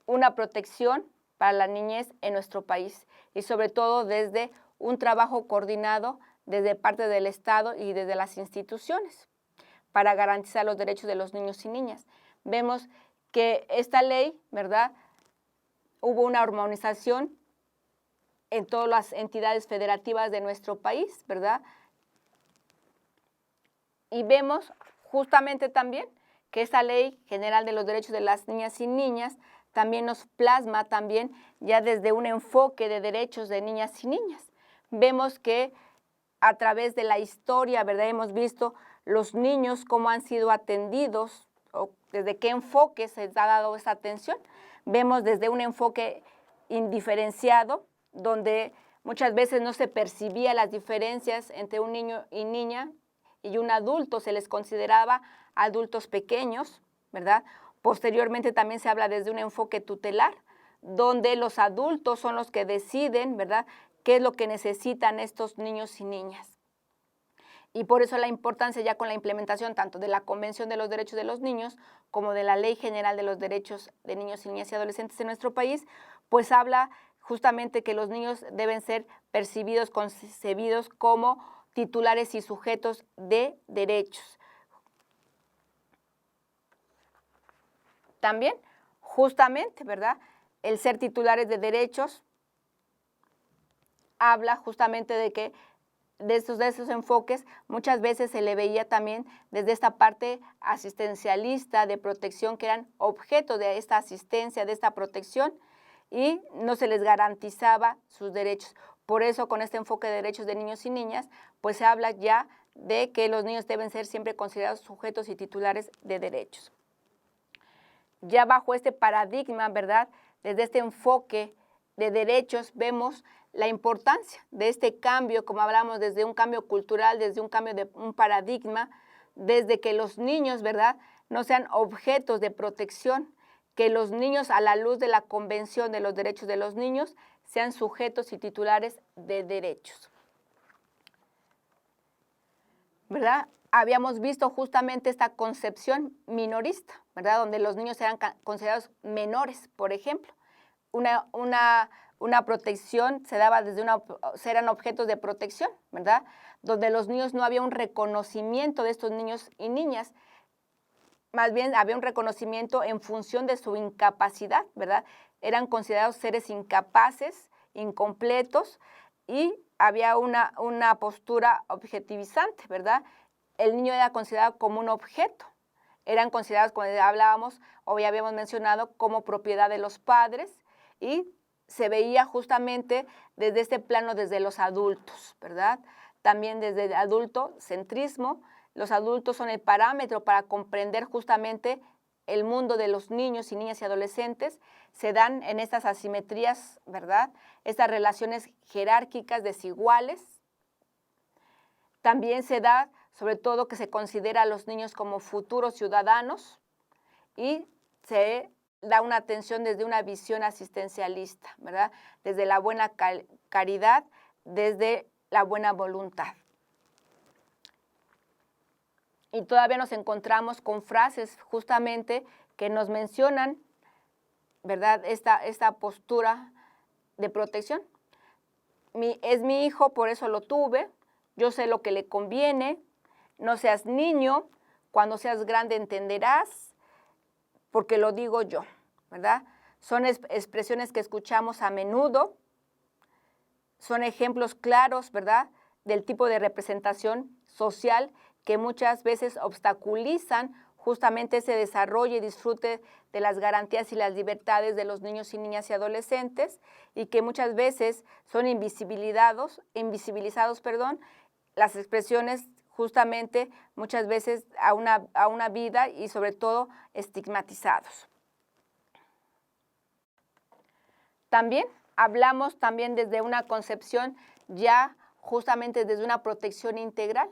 una protección para la niñez en nuestro país, y sobre todo desde un trabajo coordinado desde parte del Estado y desde las instituciones para garantizar los derechos de los niños y niñas. Vemos que esta ley, ¿verdad?, hubo una armonización en todas las entidades federativas de nuestro país, ¿verdad? Y vemos justamente también que esta Ley General de los Derechos de las Niñas y Niñas también nos plasma también ya desde un enfoque de derechos de niñas y niñas. Vemos que a través de la historia, ¿verdad?, hemos visto los niños cómo han sido atendidos o desde qué enfoque se ha dado esa atención. Vemos desde un enfoque indiferenciado, donde muchas veces no se percibía las diferencias entre un niño y niña y un adulto, se les consideraba adultos pequeños, ¿verdad? Posteriormente también se habla desde un enfoque tutelar, donde los adultos son los que deciden, ¿verdad?, qué es lo que necesitan estos niños y niñas. Y por eso la importancia ya con la implementación tanto de la Convención de los Derechos de los Niños como de la Ley General de los Derechos de Niños y Niñas y Adolescentes en nuestro país, pues habla justamente que los niños deben ser percibidos, concebidos como titulares y sujetos de derechos. También, justamente, ¿verdad? El ser titulares de derechos habla justamente de que de esos enfoques muchas veces se le veía también desde esta parte asistencialista de protección, que eran objeto de esta asistencia, de esta protección, y no se les garantizaba sus derechos. Por eso, con este enfoque de derechos de niños y niñas, pues se habla ya de que los niños deben ser siempre considerados sujetos y titulares de derechos. Ya bajo este paradigma, ¿verdad? Desde este enfoque de derechos vemos la importancia de este cambio, como hablamos, desde un cambio cultural, desde un cambio de un paradigma, desde que los niños, ¿verdad?, no sean objetos de protección, que los niños, a la luz de la Convención de los Derechos de los Niños, sean sujetos y titulares de derechos. ¿Verdad? Habíamos visto justamente esta concepción minorista, ¿verdad?, donde los niños eran considerados menores, por ejemplo. Una protección se daba desde eran objetos de protección, ¿verdad?, donde los niños no había un reconocimiento de estos niños y niñas, más bien había un reconocimiento en función de su incapacidad, ¿verdad? Eran considerados seres incapaces, incompletos, y había una postura objetivizante, ¿verdad? El niño era considerado como un objeto, eran considerados, como hablábamos o ya habíamos mencionado, como propiedad de los padres, y se veía justamente desde este plano, desde los adultos, ¿verdad? También desde el adultocentrismo. Los adultos son el parámetro para comprender justamente el mundo de los niños y niñas y adolescentes. Se dan en estas asimetrías, ¿verdad?, estas relaciones jerárquicas desiguales. También se da, sobre todo, que se considera a los niños como futuros ciudadanos, y se da una atención desde una visión asistencialista, ¿verdad?, desde la buena caridad, desde la buena voluntad. Y todavía nos encontramos con frases justamente que nos mencionan, ¿verdad?, esta postura de protección. Es mi hijo, por eso lo tuve, yo sé lo que le conviene, no seas niño, cuando seas grande entenderás, porque lo digo yo, ¿verdad? Son expresiones que escuchamos a menudo, son ejemplos claros, ¿verdad?, del tipo de representación social que muchas veces obstaculizan justamente ese desarrollo y disfrute de las garantías y las libertades de los niños y niñas y adolescentes, y que muchas veces son invisibilizados, las expresiones justamente muchas veces a una vida, y sobre todo estigmatizados. También hablamos también desde una concepción ya justamente desde una protección integral.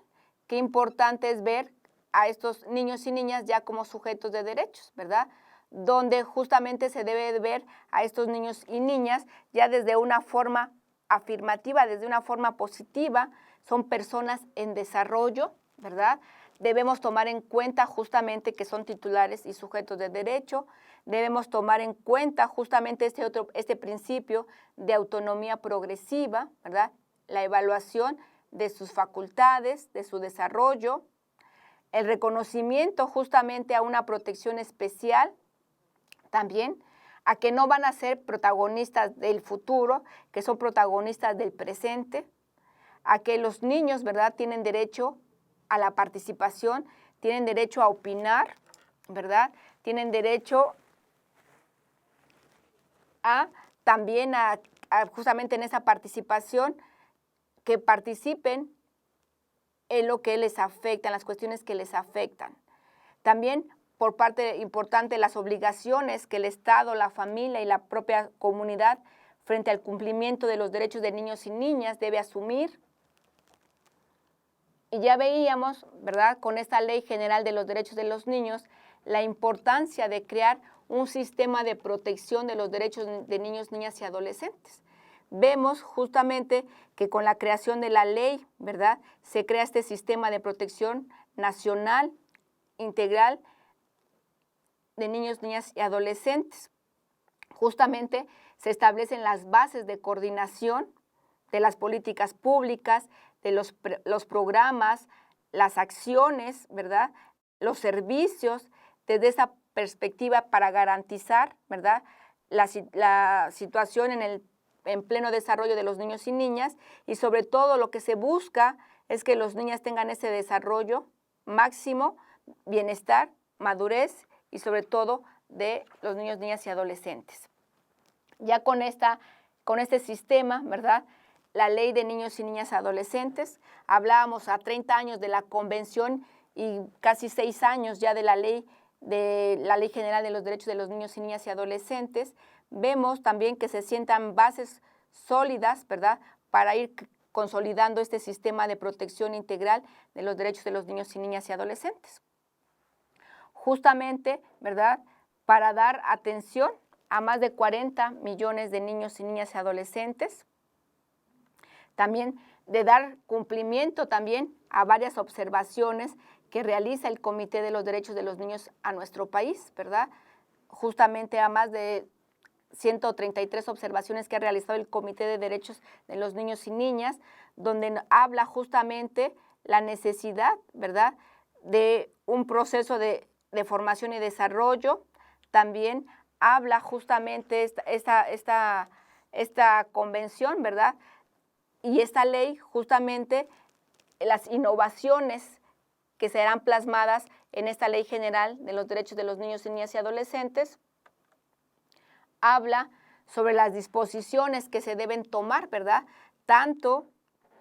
Qué importante es ver a estos niños y niñas ya como sujetos de derechos, ¿verdad?, donde justamente se debe ver a estos niños y niñas ya desde una forma afirmativa, desde una forma positiva. Son personas en desarrollo, ¿verdad? Debemos tomar en cuenta justamente que son titulares y sujetos de derecho. Debemos tomar en cuenta justamente este principio de autonomía progresiva, ¿verdad?, la evaluación de sus facultades, de su desarrollo, el reconocimiento justamente a una protección especial, también a que no van a ser protagonistas del futuro, que son protagonistas del presente, a que los niños, ¿verdad?, tienen derecho a la participación, tienen derecho a opinar, ¿verdad?, tienen derecho también justamente en esa participación, que participen en lo que les afecta, en las cuestiones que les afectan. También, por parte importante, las obligaciones que el Estado, la familia y la propia comunidad frente al cumplimiento de los derechos de niños y niñas debe asumir. Y ya veíamos, ¿verdad?, con esta Ley General de los Derechos de los Niños, la importancia de crear un sistema de protección de los derechos de niños, niñas y adolescentes. vemos justamente que con la creación de la ley, ¿verdad?, se crea este sistema de protección nacional integral de niños, niñas y adolescentes. Justamente se establecen las bases de coordinación de las políticas públicas, de los programas, las acciones, ¿verdad?, los servicios, desde esa perspectiva para garantizar, ¿verdad?, la situación en pleno desarrollo de los niños y niñas, y sobre todo lo que se busca es que los niños tengan ese desarrollo máximo, bienestar, madurez y sobre todo de los niños, niñas y adolescentes. Ya con este sistema, ¿verdad?, la Ley de Niños y Niñas Adolescentes, hablábamos a 30 años de la Convención y casi 6 años ya de la Ley General de los Derechos de los Niños y Niñas y Adolescentes. Vemos también que se sientan bases sólidas, ¿verdad?, para ir consolidando este sistema de protección integral de los derechos de los niños y niñas y adolescentes. Justamente, ¿verdad?, para dar atención a más de 40 millones de niños y niñas y adolescentes. También de dar cumplimiento también a varias observaciones que realiza el Comité de los Derechos de los Niños a nuestro país, ¿verdad? Justamente a más de 133 observaciones que ha realizado el Comité de Derechos de los Niños y Niñas, donde habla justamente la necesidad, ¿verdad?, de un proceso de formación y desarrollo. También habla justamente esta convención, ¿verdad?, y esta ley, justamente las innovaciones que serán plasmadas en esta Ley General de los Derechos de los Niños, Niñas y Adolescentes, habla sobre las disposiciones que se deben tomar, ¿verdad?, tanto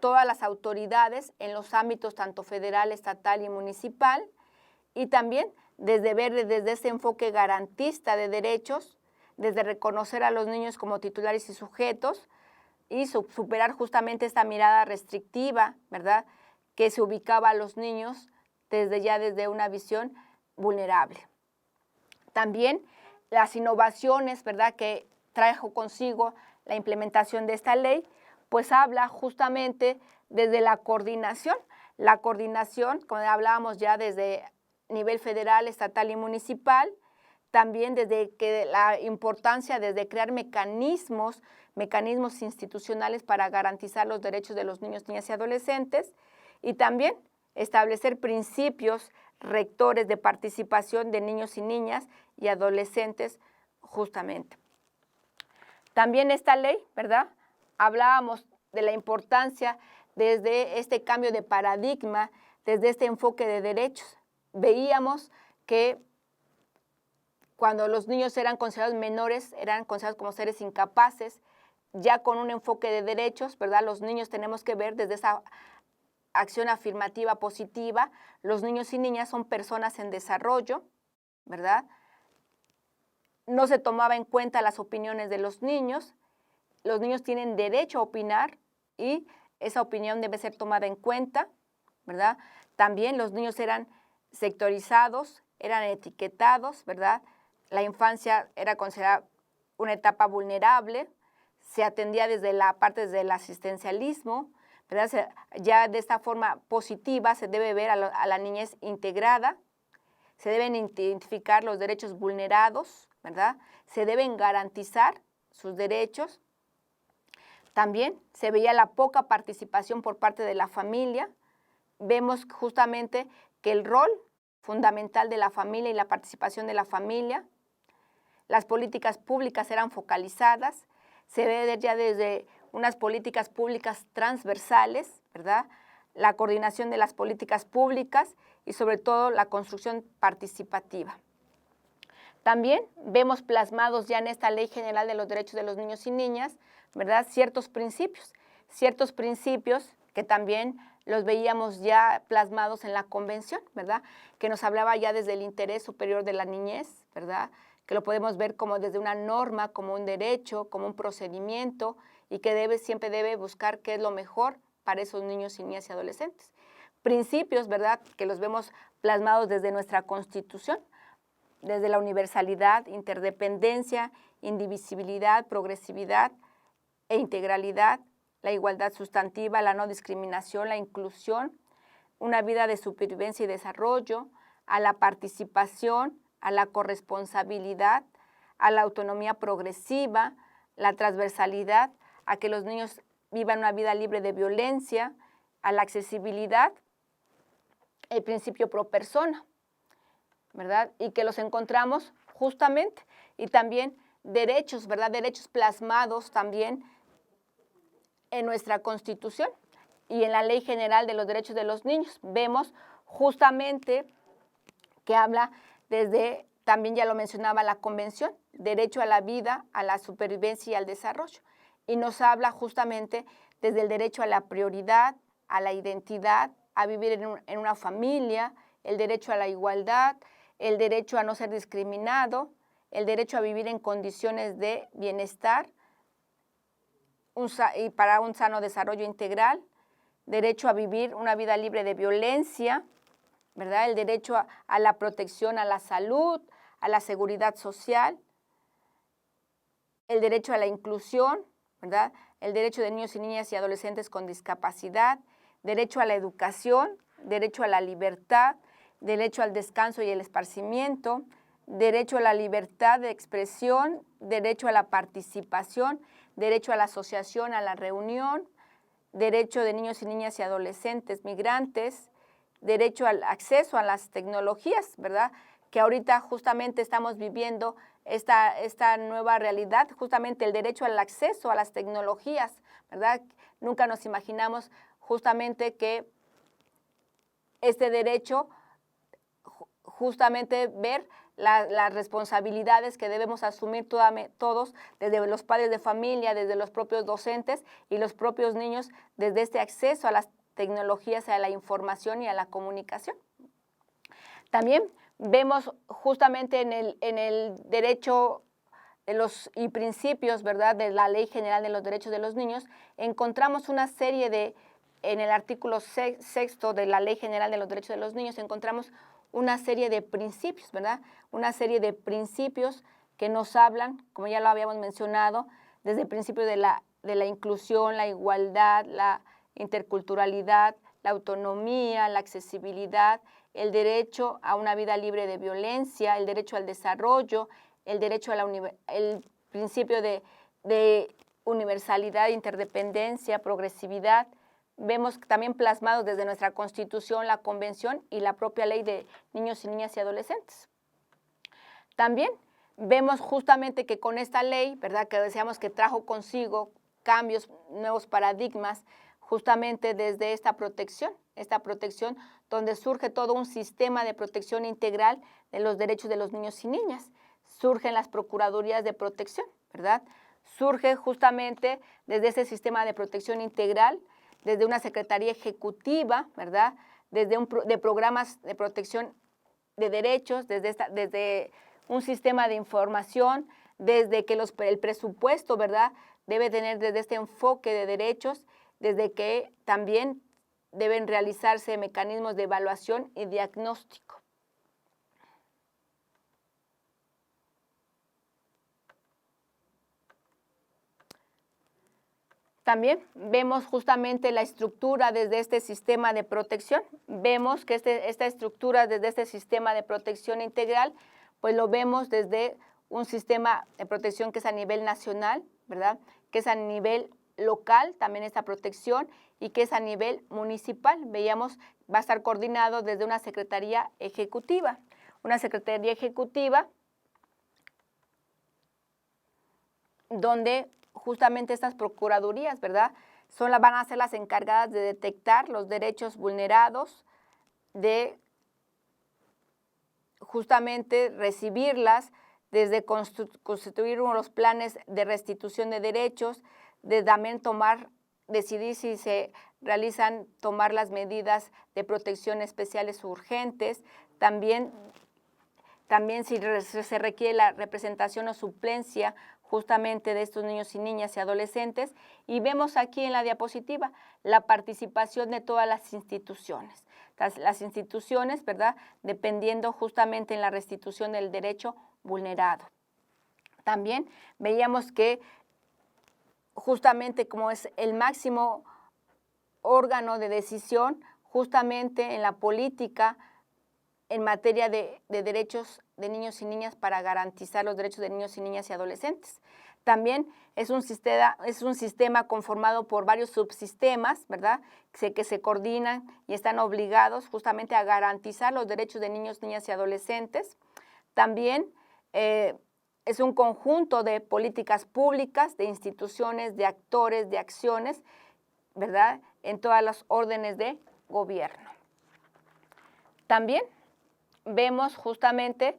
todas las autoridades en los ámbitos tanto federal, estatal y municipal, y también desde ese enfoque garantista de derechos, desde reconocer a los niños como titulares y sujetos, y superar justamente esta mirada restrictiva, ¿verdad?, que se ubicaba a los niños desde una visión vulnerable. También las innovaciones, ¿verdad?, que trajo consigo la implementación de esta ley, pues habla justamente desde la coordinación, como hablábamos ya desde nivel federal, estatal y municipal, también desde que la importancia desde crear mecanismos institucionales para garantizar los derechos de los niños, niñas y adolescentes, y también establecer principios rectores de participación de niños y niñas y adolescentes justamente. También esta ley, ¿verdad?, hablábamos de la importancia desde este cambio de paradigma, desde este enfoque de derechos. Veíamos que cuando los niños eran considerados menores, eran considerados como seres incapaces. Ya con un enfoque de derechos, ¿verdad?, los niños tenemos que ver desde esa acción afirmativa positiva. Los niños y niñas son personas en desarrollo, ¿verdad? No se tomaba en cuenta las opiniones de los niños. Los niños tienen derecho a opinar y esa opinión debe ser tomada en cuenta, ¿verdad? También los niños eran sectorizados, eran etiquetados, ¿verdad? La infancia era considerada una etapa vulnerable, se atendía desde la parte del asistencialismo, ¿verdad? Ya de esta forma positiva se debe ver a la niñez integrada, se deben identificar los derechos vulnerados, ¿verdad? Se deben garantizar sus derechos. También se veía la poca participación por parte de la familia. Vemos justamente que el rol fundamental de la familia y la participación de la familia, las políticas públicas eran focalizadas, se ve ya desde unas políticas públicas transversales, ¿verdad?, la coordinación de las políticas públicas y sobre todo la construcción participativa. También vemos plasmados ya en esta Ley General de los Derechos de los Niños y Niñas, ¿verdad?, ciertos principios que también los veíamos ya plasmados en la Convención, ¿verdad?, que nos hablaba ya desde el interés superior de la niñez, ¿verdad?, que lo podemos ver como desde una norma, como un derecho, como un procedimiento, y que siempre debe buscar qué es lo mejor para esos niños y niñas y adolescentes. Principios, ¿verdad?, que los vemos plasmados desde nuestra Constitución, desde la universalidad, interdependencia, indivisibilidad, progresividad, e integralidad, la igualdad sustantiva, la no discriminación, la inclusión, una vida de supervivencia y desarrollo, a la participación, a la corresponsabilidad, a la autonomía progresiva, la transversalidad, a que los niños vivan una vida libre de violencia, a la accesibilidad, el principio pro persona, ¿verdad? Y que los encontramos justamente, y también derechos, ¿verdad? Derechos plasmados también en nuestra Constitución y en la Ley General de los Derechos de los Niños. Vemos justamente que habla desde, también ya lo mencionaba la Convención, derecho a la vida, a la supervivencia y al desarrollo. Y nos habla justamente desde el derecho a la prioridad, a la identidad, a vivir en una familia, el derecho a la igualdad, el derecho a no ser discriminado, el derecho a vivir en condiciones de bienestar y para un sano desarrollo integral, derecho a vivir una vida libre de violencia, ¿verdad? El derecho a la protección a la salud, a la seguridad social, el derecho a la inclusión, ¿verdad? El derecho de niños y niñas y adolescentes con discapacidad, derecho a la educación, derecho a la libertad, derecho al descanso y el esparcimiento, derecho a la libertad de expresión, derecho a la participación, derecho a la asociación, a la reunión, derecho de niños y niñas y adolescentes migrantes, derecho al acceso a las tecnologías, ¿verdad? Que ahorita justamente estamos viviendo esta nueva realidad, justamente el derecho al acceso a las tecnologías, ¿verdad? Nunca nos imaginamos justamente que este derecho, justamente ver las responsabilidades que debemos asumir todos, desde los padres de familia, desde los propios docentes y los propios niños, desde este acceso a las tecnologías, a la información y a la comunicación. También vemos justamente en el derecho y principios, ¿verdad?, de la Ley General de los Derechos de los Niños, encontramos una serie en el artículo 6 de la Ley General de los Derechos de los Niños, encontramos una serie de principios, ¿verdad? Una serie de principios que nos hablan, como ya lo habíamos mencionado, desde el principio de la inclusión, la igualdad, la interculturalidad, la autonomía, la accesibilidad, el derecho a una vida libre de violencia, el derecho al desarrollo, el derecho a el principio de universalidad, interdependencia, progresividad. Vemos también plasmados desde nuestra Constitución, la Convención y la propia Ley de Niños y Niñas y Adolescentes. También vemos justamente que con esta ley, ¿verdad?, que decíamos que trajo consigo cambios, nuevos paradigmas, justamente desde esta protección donde surge todo un sistema de protección integral de los derechos de los niños y niñas. Surgen las procuradurías de protección, ¿verdad? Surge justamente desde ese sistema de protección integral, desde una secretaría ejecutiva, ¿verdad?, de programas de protección de derechos, desde un sistema de información, desde que el presupuesto, ¿verdad?, debe tener desde este enfoque de derechos, desde que también deben realizarse mecanismos de evaluación y diagnóstico. También vemos justamente la estructura desde este sistema de protección. Vemos que esta estructura desde este sistema de protección integral, pues lo vemos desde un sistema de protección que es a nivel nacional, ¿verdad?, que es a nivel local, también esta protección, y que es a nivel municipal. Veíamos, va a estar coordinado desde una secretaría ejecutiva. Una secretaría ejecutiva donde justamente estas procuradurías, ¿verdad?, van a ser las encargadas de detectar los derechos vulnerados, de justamente recibirlas, desde constituir los planes de restitución de derechos, de también decidir si se realizan, tomar las medidas de protección especiales o urgentes, también si se requiere la representación o suplencia justamente de estos niños y niñas y adolescentes. Y vemos aquí en la diapositiva la participación de todas las instituciones. Las instituciones, ¿verdad?, dependiendo justamente en la restitución del derecho vulnerado. También veíamos que justamente como es el máximo órgano de decisión justamente en la política en materia de derechos de niños y niñas para garantizar los derechos de niños y niñas y adolescentes. También es un sistema conformado por varios subsistemas, ¿verdad?, que se coordinan y están obligados justamente a garantizar los derechos de niños, niñas y adolescentes. También es un conjunto de políticas públicas, de instituciones, de actores, de acciones, ¿verdad?, en todas las órdenes de gobierno. También vemos justamente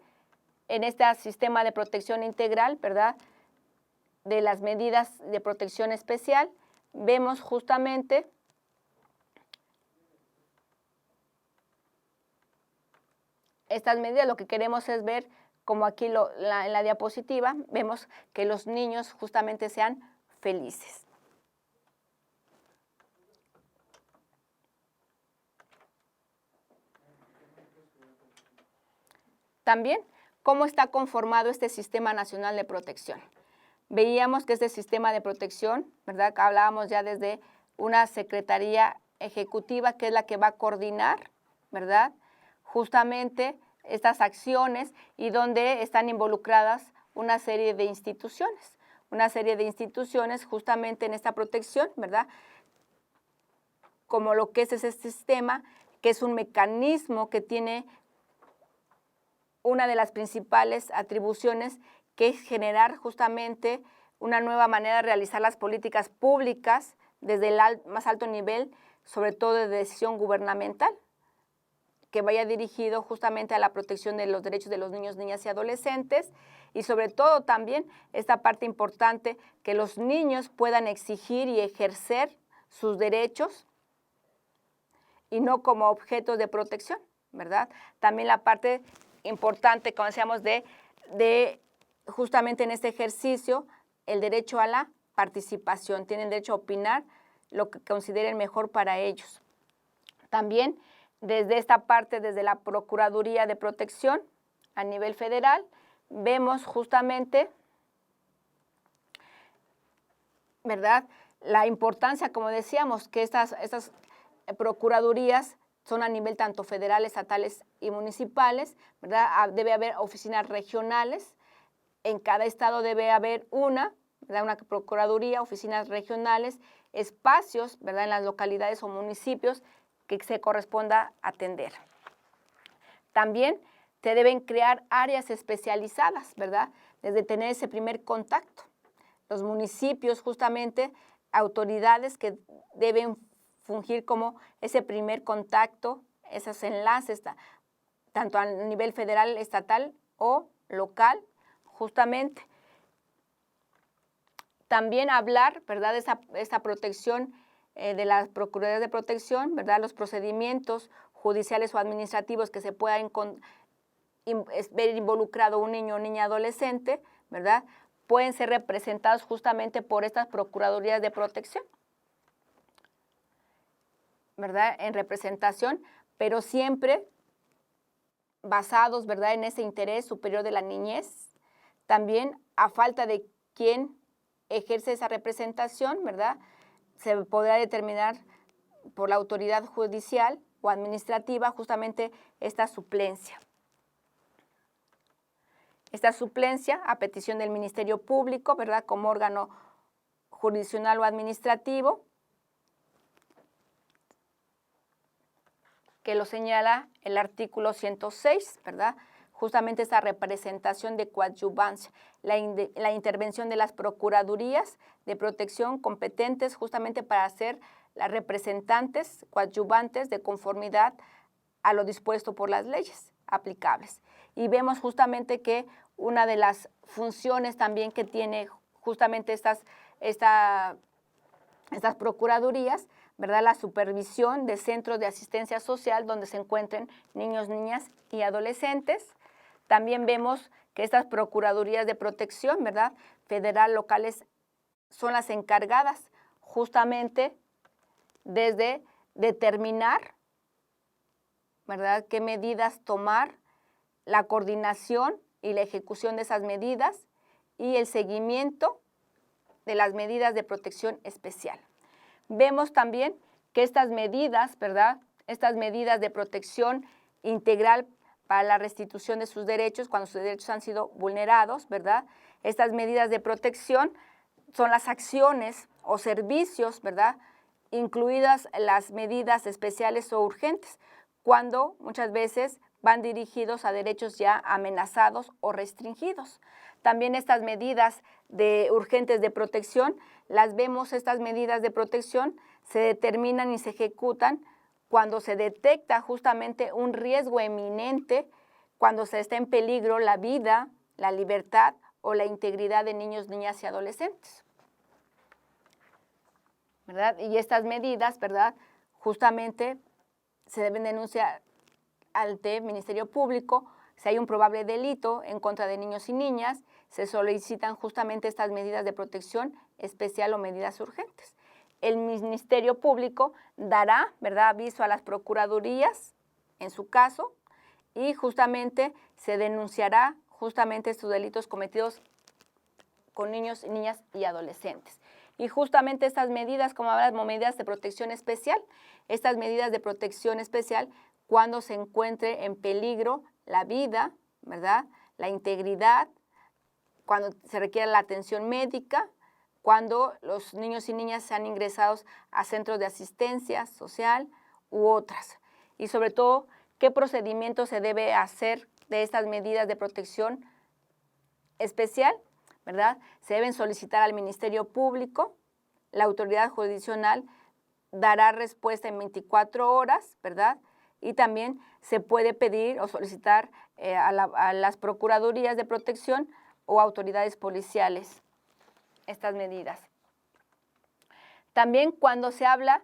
en este sistema de protección integral, ¿verdad?, de las medidas de protección especial, vemos justamente estas medidas. Lo que queremos es ver, como aquí en la diapositiva, vemos que los niños justamente sean felices. También, ¿cómo está conformado este Sistema Nacional de Protección? Veíamos que este sistema de protección, ¿verdad?, que hablábamos ya desde una secretaría ejecutiva que es la que va a coordinar, ¿verdad?, justamente estas acciones y donde están involucradas una serie de instituciones justamente en esta protección, ¿verdad?, como lo que es ese sistema, que es un mecanismo que tiene una de las principales atribuciones, que es generar justamente una nueva manera de realizar las políticas públicas desde el más alto nivel, sobre todo de decisión gubernamental, que vaya dirigido justamente a la protección de los derechos de los niños, niñas y adolescentes, y sobre todo también esta parte importante, que los niños puedan exigir y ejercer sus derechos y no como objetos de protección, ¿verdad? También la parte importante, como decíamos, de justamente en este ejercicio, el derecho a la participación. Tienen derecho a opinar lo que consideren mejor para ellos. También desde esta parte, desde la Procuraduría de Protección a nivel federal, vemos justamente, ¿verdad?, la importancia, como decíamos, que estas procuradurías son a nivel tanto federal, estatales y municipales, ¿verdad? Debe haber oficinas regionales, en cada estado debe haber una, ¿verdad?, una procuraduría, oficinas regionales, espacios, ¿verdad?, en las localidades o municipios que se corresponda atender. También se deben crear áreas especializadas, ¿verdad?, desde tener ese primer contacto. Los municipios, justamente, autoridades que deben fungir como ese primer contacto, esos enlaces, tanto a nivel federal, estatal o local, justamente. También hablar, ¿verdad?, de esta protección de las Procuradurías de Protección, ¿verdad?, los procedimientos judiciales o administrativos que se puedan ver involucrado un niño o niña adolescente, ¿verdad?, pueden ser representados justamente por estas Procuradurías de Protección, ¿verdad?, en representación, pero siempre basados, ¿verdad?, en ese interés superior de la niñez. También, a falta de quien ejerce esa representación, ¿verdad?, se podrá determinar por la autoridad judicial o administrativa justamente esta suplencia. Esta suplencia, a petición del Ministerio Público, ¿verdad?, como órgano jurisdiccional o administrativo, que lo señala el artículo 106, ¿verdad?, justamente esta representación de coadyuvancia, la intervención de las procuradurías de protección competentes justamente para ser las representantes coadyuvantes de conformidad a lo dispuesto por las leyes aplicables. Y vemos justamente que una de las funciones también que tiene justamente estas procuradurías, ¿verdad?, la supervisión de centros de asistencia social donde se encuentren niños, niñas y adolescentes. También vemos que estas procuradurías de protección, ¿verdad?, federal, locales, son las encargadas justamente desde determinar, ¿verdad?, qué medidas tomar, la coordinación y la ejecución de esas medidas y el seguimiento de las medidas de protección especial. Vemos también que estas medidas, ¿verdad? Estas medidas de protección integral para la restitución de sus derechos cuando sus derechos han sido vulnerados, ¿verdad? Estas medidas de protección son las acciones o servicios, ¿verdad?, incluidas las medidas especiales o urgentes, cuando muchas veces van dirigidos a derechos ya amenazados o restringidos. También estas medidas urgentes de protección, las vemos, estas medidas de protección se determinan y se ejecutan cuando se detecta justamente un riesgo eminente, cuando se está en peligro la vida, la libertad o la integridad de niños, niñas y adolescentes, ¿verdad? Y estas medidas, ¿verdad?, justamente se deben denunciar ante Ministerio Público. Si hay un probable delito en contra de niños y niñas, se solicitan justamente estas medidas de protección especial o medidas urgentes. El Ministerio Público dará, ¿verdad?, aviso a las procuradurías en su caso y justamente se denunciará justamente estos delitos cometidos con niños, niñas y adolescentes. Y justamente estas medidas, como hablamos, medidas de protección especial, estas medidas de protección especial cuando se encuentre en peligro la vida, ¿verdad?, la integridad, cuando se requiere la atención médica, cuando los niños y niñas sean ingresados a centros de asistencia social u otras. Y sobre todo, ¿qué procedimiento se debe hacer de estas medidas de protección especial? ¿Verdad? Se deben solicitar al Ministerio Público, la autoridad jurisdiccional dará respuesta en 24 horas, ¿verdad? Y también se puede pedir o solicitar a las procuradurías de protección o autoridades policiales estas medidas. También cuando se habla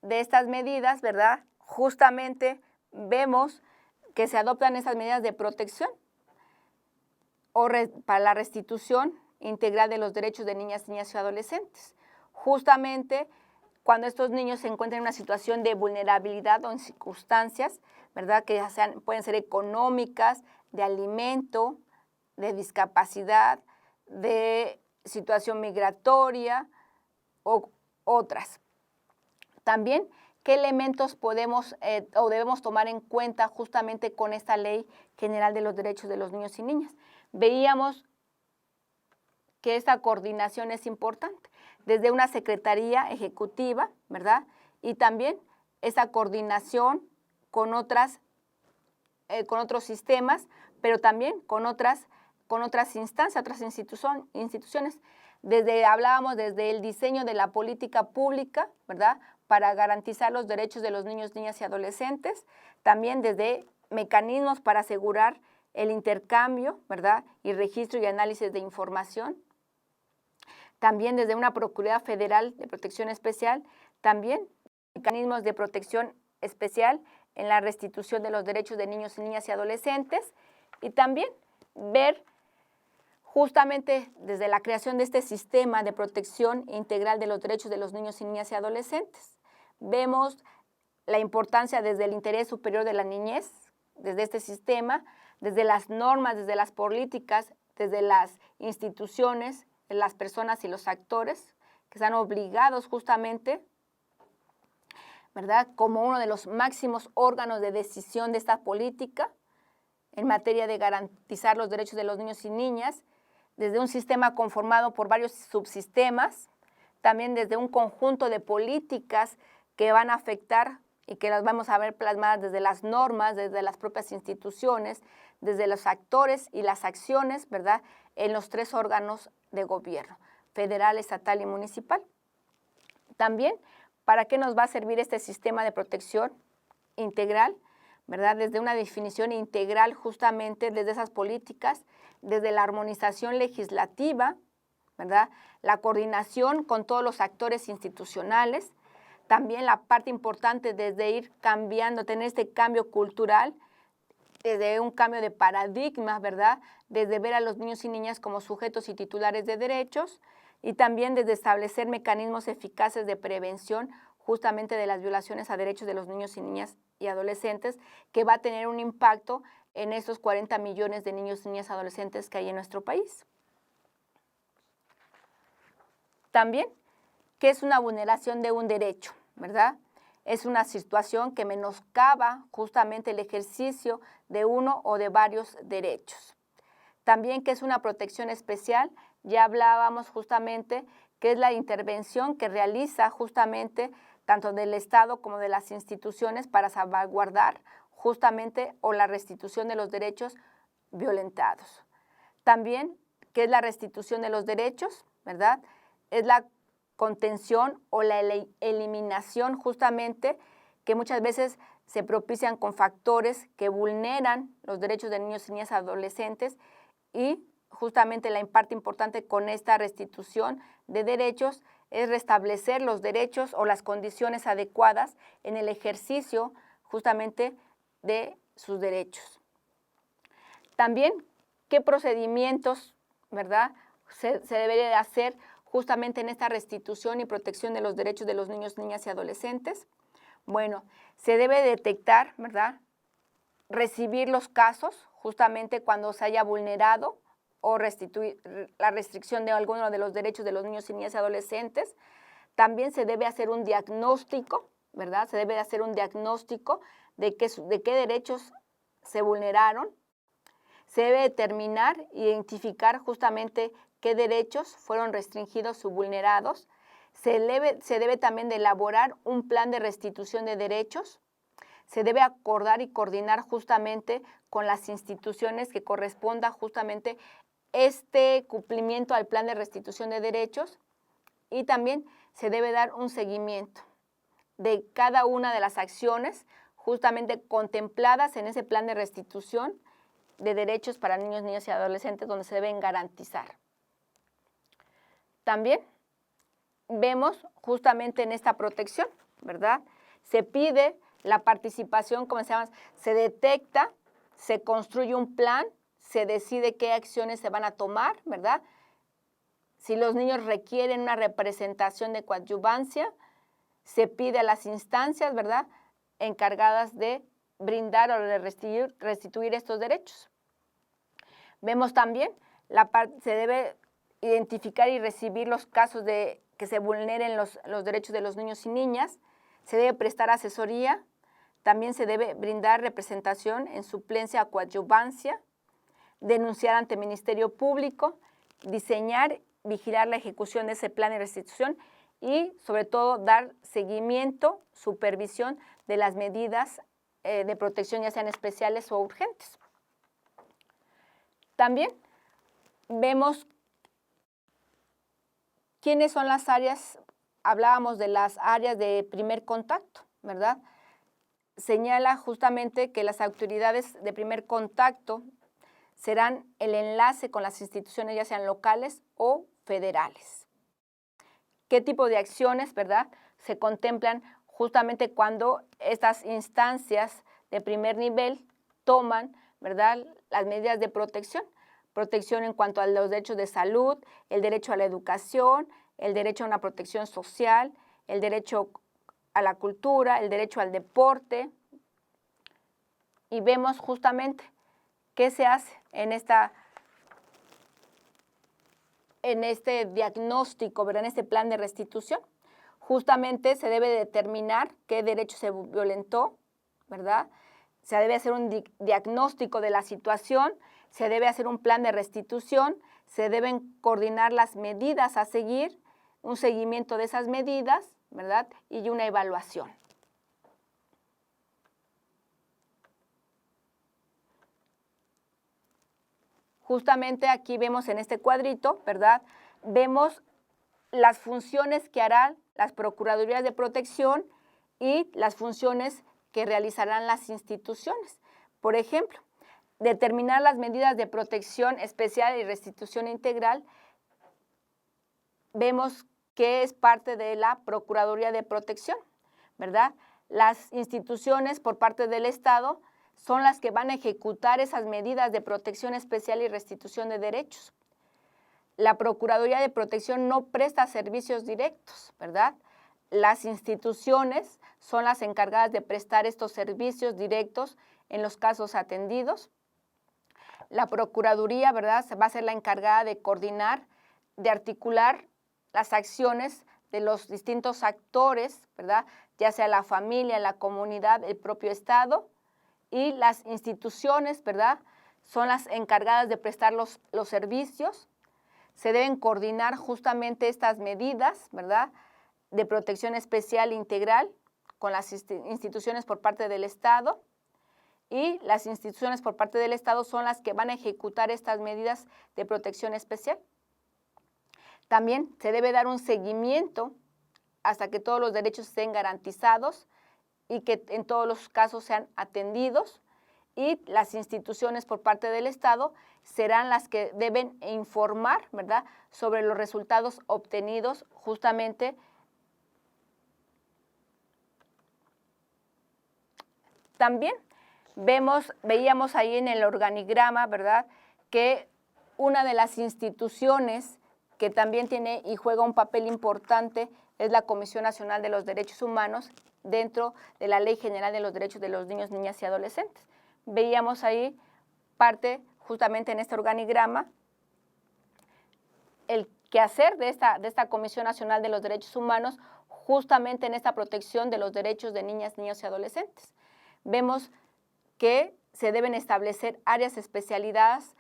de estas medidas, ¿verdad?, justamente vemos que se adoptan estas medidas de protección para la restitución integral de los derechos de niñas, niñas y adolescentes. Justamente cuando estos niños se encuentran en una situación de vulnerabilidad o en circunstancias, ¿verdad?, que pueden ser económicas, de alimento, de discapacidad, de situación migratoria o otras. También, ¿qué elementos podemos o debemos tomar en cuenta justamente con esta Ley General de los Derechos de los Niños y Niñas? Veíamos que esta coordinación es importante, desde una secretaría ejecutiva, ¿verdad? Y también esa coordinación con otros sistemas, pero también con otras instancias, otras instituciones. Hablábamos desde el diseño de la política pública, ¿verdad?, para garantizar los derechos de los niños, niñas y adolescentes, también desde mecanismos para asegurar el intercambio, ¿verdad?, y registro y análisis de información. También desde una Procuraduría Federal de Protección Especial, también mecanismos de protección especial en la restitución de los derechos de niños, niñas y adolescentes, y también ver justamente desde la creación de este sistema de protección integral de los derechos de los niños y niñas y adolescentes. Vemos la importancia desde el interés superior de la niñez, desde este sistema, desde las normas, desde las políticas, desde las instituciones, las personas y los actores que están obligados justamente, ¿verdad?, como uno de los máximos órganos de decisión de esta política en materia de garantizar los derechos de los niños y niñas, desde un sistema conformado por varios subsistemas, también desde un conjunto de políticas que van a afectar y que las vamos a ver plasmadas desde las normas, desde las propias instituciones, desde los actores y las acciones, ¿verdad?, en los 3 órganos de gobierno, federal, estatal y municipal. También, ¿para qué nos va a servir este sistema de protección integral? ¿Verdad? Desde una definición integral justamente desde esas políticas, desde la armonización legislativa, ¿verdad?, la coordinación con todos los actores institucionales, también la parte importante desde ir cambiando, tener este cambio cultural, desde un cambio de paradigma, ¿verdad?, desde ver a los niños y niñas como sujetos y titulares de derechos, y también desde establecer mecanismos eficaces de prevención justamente de las violaciones a derechos de los niños y niñas y adolescentes, que va a tener un impacto en esos 40 millones de niños, niñas y adolescentes que hay en nuestro país. También, ¿qué es una vulneración de un derecho? ¿Verdad? Es una situación que menoscaba justamente el ejercicio de uno o de varios derechos. También, ¿qué es una protección especial? Ya hablábamos justamente que es la intervención que realiza justamente tanto del Estado como de las instituciones para salvaguardar justamente o la restitución de los derechos violentados. También, ¿qué es la restitución de los derechos? ¿Verdad? Es la contención o la eliminación justamente que muchas veces se propician con factores que vulneran los derechos de niños y niñas adolescentes, y justamente la parte importante con esta restitución de derechos es restablecer los derechos o las condiciones adecuadas en el ejercicio justamente de sus derechos. También, ¿qué procedimientos, verdad, se debería de hacer justamente en esta restitución y protección de los derechos de los niños, niñas y adolescentes? Bueno, se debe detectar, ¿verdad?, recibir los casos justamente cuando se haya vulnerado o restituir la restricción de alguno de los derechos de los niños y niñas y adolescentes. También se debe hacer un diagnóstico, ¿verdad? Se debe hacer un diagnóstico de qué derechos se vulneraron. Se debe determinar e identificar justamente qué derechos fueron restringidos o vulnerados. Se debe también de elaborar un plan de restitución de derechos. Se debe acordar y coordinar justamente con las instituciones que corresponda justamente este cumplimiento al plan de restitución de derechos, y también se debe dar un seguimiento de cada una de las acciones justamente contempladas en ese plan de restitución de derechos para niños, niñas y adolescentes, donde se deben garantizar. También vemos justamente en esta protección, ¿verdad? Se pide la participación, como se detecta, se construye un plan, se decide qué acciones se van a tomar, ¿verdad? Si los niños requieren una representación de coadyuvancia, se pide a las instancias, ¿verdad?, encargadas de brindar o de restituir estos derechos. Vemos también, se debe identificar y recibir los casos de que se vulneren los derechos de los niños y niñas, se debe prestar asesoría, también se debe brindar representación en suplencia o coadyuvancia, denunciar ante el Ministerio Público, diseñar, vigilar la ejecución de ese plan de restitución y, sobre todo, dar seguimiento, supervisión de las medidas de protección, ya sean especiales o urgentes. También vemos quiénes son las áreas, hablábamos de las áreas de primer contacto, ¿verdad? Señala justamente que las autoridades de primer contacto serán el enlace con las instituciones, ya sean locales o federales. ¿Qué tipo de acciones, verdad, se contemplan justamente cuando estas instancias de primer nivel toman, verdad, las medidas de protección? Protección en cuanto a los derechos de salud, el derecho a la educación, el derecho a una protección social, el derecho a la cultura, el derecho al deporte. Y vemos justamente qué se hace en este diagnóstico, ¿verdad?, en este plan de restitución. Justamente se debe determinar qué derecho se violentó, ¿verdad? Se debe hacer un diagnóstico de la situación, se debe hacer un plan de restitución, se deben coordinar las medidas a seguir, un seguimiento de esas medidas, ¿verdad?, y una evaluación. Justamente aquí vemos en este cuadrito, ¿verdad?, vemos las funciones que harán las Procuradurías de Protección y las funciones que realizarán las instituciones. Por ejemplo, determinar las medidas de protección especial y restitución integral, vemos que es parte de la Procuraduría de Protección, ¿verdad? Las instituciones por parte del Estado son las que van a ejecutar esas medidas de protección especial y restitución de derechos. La Procuraduría de Protección no presta servicios directos, ¿verdad? Las instituciones son las encargadas de prestar estos servicios directos en los casos atendidos. La Procuraduría, ¿verdad?, va a ser la encargada de coordinar, de articular las acciones de los distintos actores, ¿verdad? Ya sea la familia, la comunidad, el propio Estado, y las instituciones, ¿verdad? Son las encargadas de prestar los servicios. Se deben coordinar justamente estas medidas, ¿verdad?, de protección especial integral con las instituciones por parte del Estado, y las instituciones por parte del Estado son las que van a ejecutar estas medidas de protección especial. También se debe dar un seguimiento hasta que todos los derechos estén garantizados y que en todos los casos sean atendidos, y las instituciones por parte del Estado serán las que deben informar, ¿verdad?, sobre los resultados obtenidos justamente. También veíamos ahí en el organigrama, ¿verdad?, que una de las instituciones que también tiene y juega un papel importante es la Comisión Nacional de los Derechos Humanos dentro de la Ley General de los Derechos de los Niños, Niñas y Adolescentes. Veíamos ahí parte justamente en este organigrama el quehacer de esta Comisión Nacional de los Derechos Humanos justamente en esta protección de los derechos de niñas, niños y adolescentes. Vemos que se deben establecer áreas especializadas,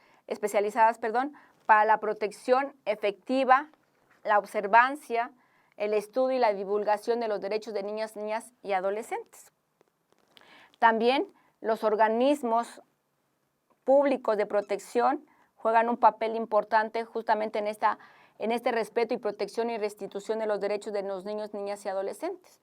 para la protección efectiva, la observancia, el estudio y la divulgación de los derechos de niñas, niñas y adolescentes. También los organismos públicos de protección juegan un papel importante justamente en este respeto y protección y restitución de los derechos de los niños, niñas y adolescentes.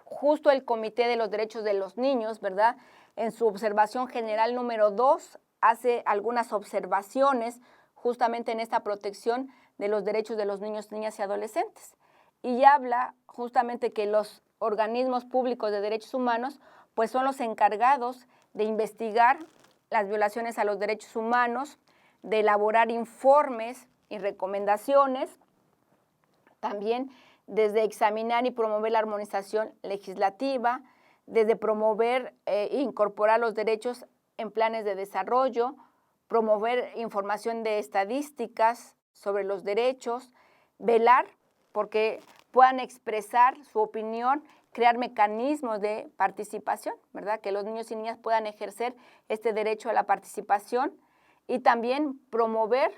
Justo el Comité de los Derechos de los Niños, ¿verdad?, en su observación general número 2, hace algunas observaciones justamente en esta protección de los derechos de los niños, niñas y adolescentes. Y habla justamente que los organismos públicos de derechos humanos pues son los encargados de investigar las violaciones a los derechos humanos, de elaborar informes y recomendaciones, también desde examinar y promover la armonización legislativa, desde promover e incorporar los derechos en planes de desarrollo, promover información de estadísticas sobre los derechos, velar porque puedan expresar su opinión, crear mecanismos de participación, ¿verdad?, que los niños y niñas puedan ejercer este derecho a la participación, y también promover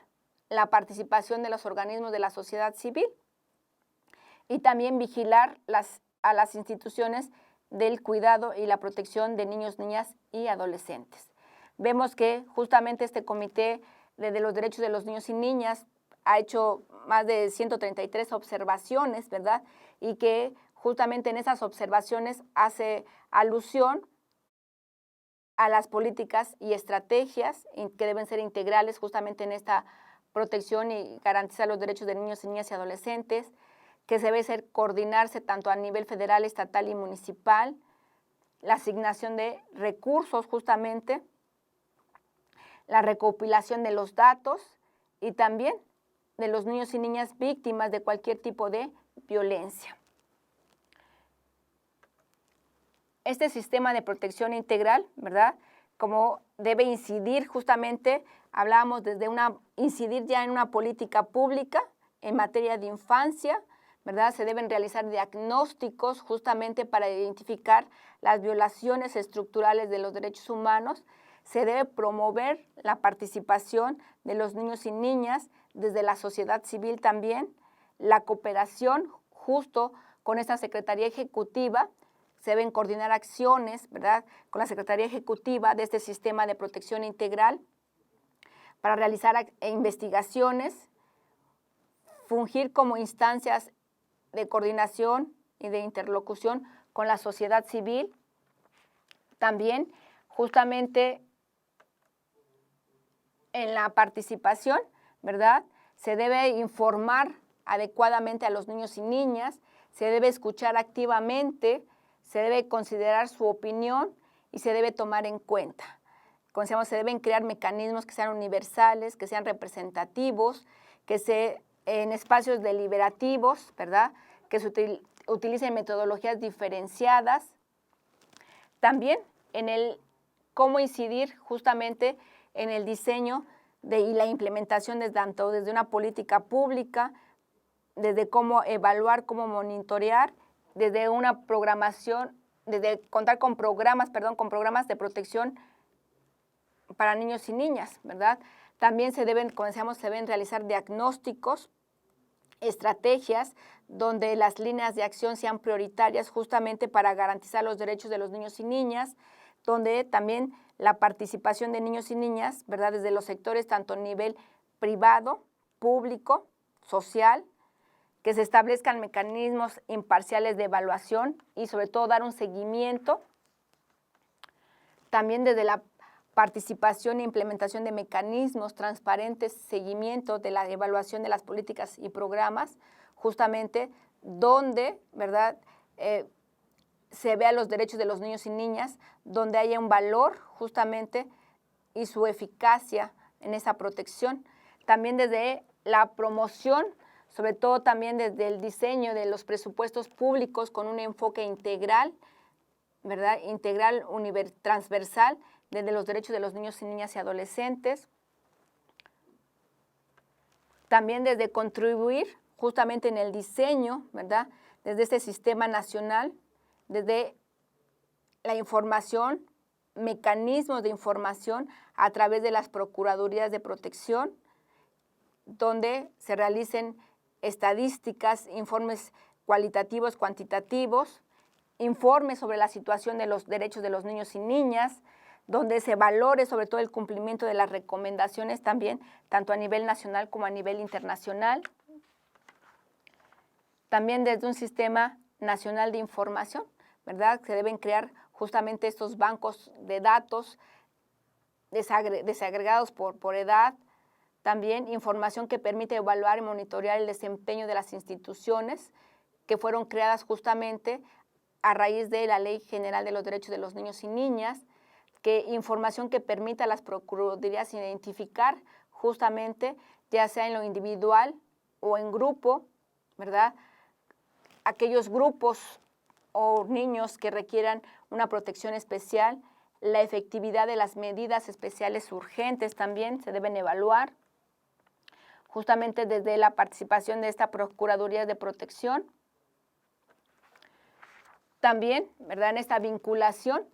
la participación de los organismos de la sociedad civil, y también vigilar a las instituciones del cuidado y la protección de niños, niñas y adolescentes. Vemos que justamente este Comité de los Derechos de los Niños y Niñas ha hecho más de 133 observaciones, ¿verdad?, y que justamente en esas observaciones hace alusión a las políticas y estrategias que deben ser integrales justamente en esta protección y garantizar los derechos de niños, niñas y adolescentes, que se debe coordinarse tanto a nivel federal, estatal y municipal, la asignación de recursos justamente, la recopilación de los datos y también de los niños y niñas víctimas de cualquier tipo de violencia. Este sistema de protección integral, ¿verdad?, como debe incidir justamente, hablábamos incidir ya en una política pública en materia de infancia, ¿verdad? Se deben realizar diagnósticos justamente para identificar las violaciones estructurales de los derechos humanos. Se debe promover la participación de los niños y niñas desde la sociedad civil también, la cooperación justo con esta Secretaría Ejecutiva. Se deben coordinar acciones, ¿verdad?, con la Secretaría Ejecutiva de este sistema de protección integral para realizar investigaciones, fungir como instancias de coordinación y de interlocución con la sociedad civil. También, justamente en la participación, ¿verdad?, se debe informar adecuadamente a los niños y niñas, se debe escuchar activamente, se debe considerar su opinión y se debe tomar en cuenta. Como decíamos, se deben crear mecanismos que sean universales, que sean representativos, en espacios deliberativos, ¿verdad?, que se utilicen metodologías diferenciadas. También cómo incidir justamente en el diseño y la implementación tanto desde una política pública, desde cómo evaluar, cómo monitorear, desde una programación, desde contar con programas de protección para niños y niñas, ¿verdad? También como decíamos, se deben realizar diagnósticos, estrategias donde las líneas de acción sean prioritarias justamente para garantizar los derechos de los niños y niñas, donde también la participación de niños y niñas, ¿verdad? Desde los sectores tanto a nivel privado, público, social, que se establezcan mecanismos imparciales de evaluación y sobre todo dar un seguimiento. También desde la participación e implementación de mecanismos transparentes, seguimiento de la evaluación de las políticas y programas, justamente donde, ¿verdad?, se vean los derechos de los niños y niñas, donde haya un valor justamente y su eficacia en esa protección. También desde la promoción, sobre todo también desde el diseño de los presupuestos públicos con un enfoque integral, ¿verdad?, integral, transversal, desde los derechos de los niños y niñas y adolescentes. También desde contribuir justamente en el diseño, ¿verdad?, desde este sistema nacional, desde la información, mecanismos de información a través de las procuradurías de protección, donde se realicen estadísticas, informes cualitativos, cuantitativos, informes sobre la situación de los derechos de los niños y niñas, donde se valore sobre todo el cumplimiento de las recomendaciones también, tanto a nivel nacional como a nivel internacional. También desde un sistema nacional de información, ¿verdad? Se deben crear justamente estos bancos de datos desagregados por edad, también información que permite evaluar y monitorear el desempeño de las instituciones que fueron creadas justamente a raíz de la Ley General de los Derechos de los Niños y Niñas, información que permita a las procuradurías identificar justamente, ya sea en lo individual o en grupo, ¿verdad?, aquellos grupos o niños que requieran una protección especial, la efectividad de las medidas especiales urgentes también se deben evaluar, justamente desde la participación de esta Procuraduría de Protección. También, ¿verdad?, en esta vinculación,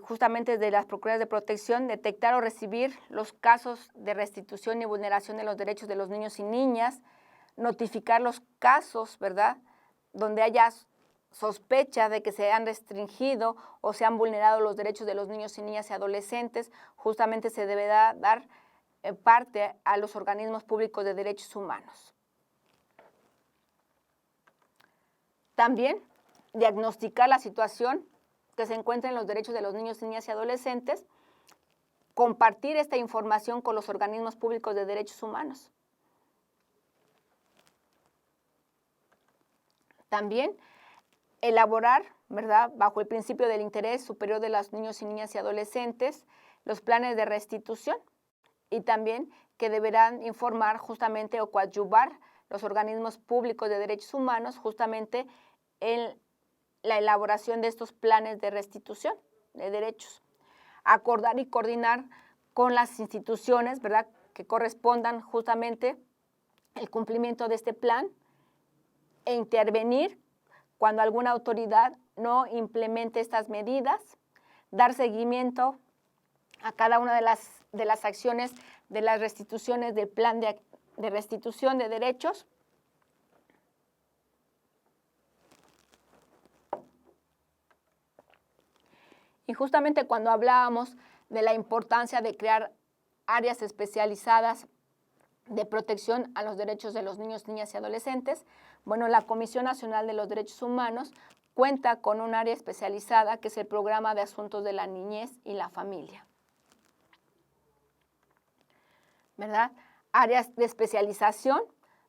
justamente desde las Procuradurías de Protección, detectar o recibir los casos de restitución y vulneración de los derechos de los niños y niñas, notificar los casos, ¿verdad?, donde haya sospecha de que se han restringido o se han vulnerado los derechos de los niños y niñas y adolescentes, justamente se deberá dar parte a los organismos públicos de derechos humanos. También diagnosticar la situación que se encuentra en los derechos de los niños, niñas y adolescentes, compartir esta información con los organismos públicos de derechos humanos. También elaborar, ¿verdad?, bajo el principio del interés superior de los niños y niñas y adolescentes, los planes de restitución y también que deberán informar justamente o coadyuvar los organismos públicos de derechos humanos justamente en la elaboración de estos planes de restitución de derechos. Acordar y coordinar con las instituciones, ¿verdad?, que correspondan justamente el cumplimiento de este plan e intervenir cuando alguna autoridad no implemente estas medidas, dar seguimiento a cada una de las acciones de las restituciones del plan de restitución de derechos. Y justamente cuando hablábamos de la importancia de crear áreas especializadas de protección a los derechos de los niños, niñas y adolescentes, bueno, la Comisión Nacional de los Derechos Humanos cuenta con un área especializada que es el Programa de Asuntos de la Niñez y la Familia, ¿verdad? Áreas de especialización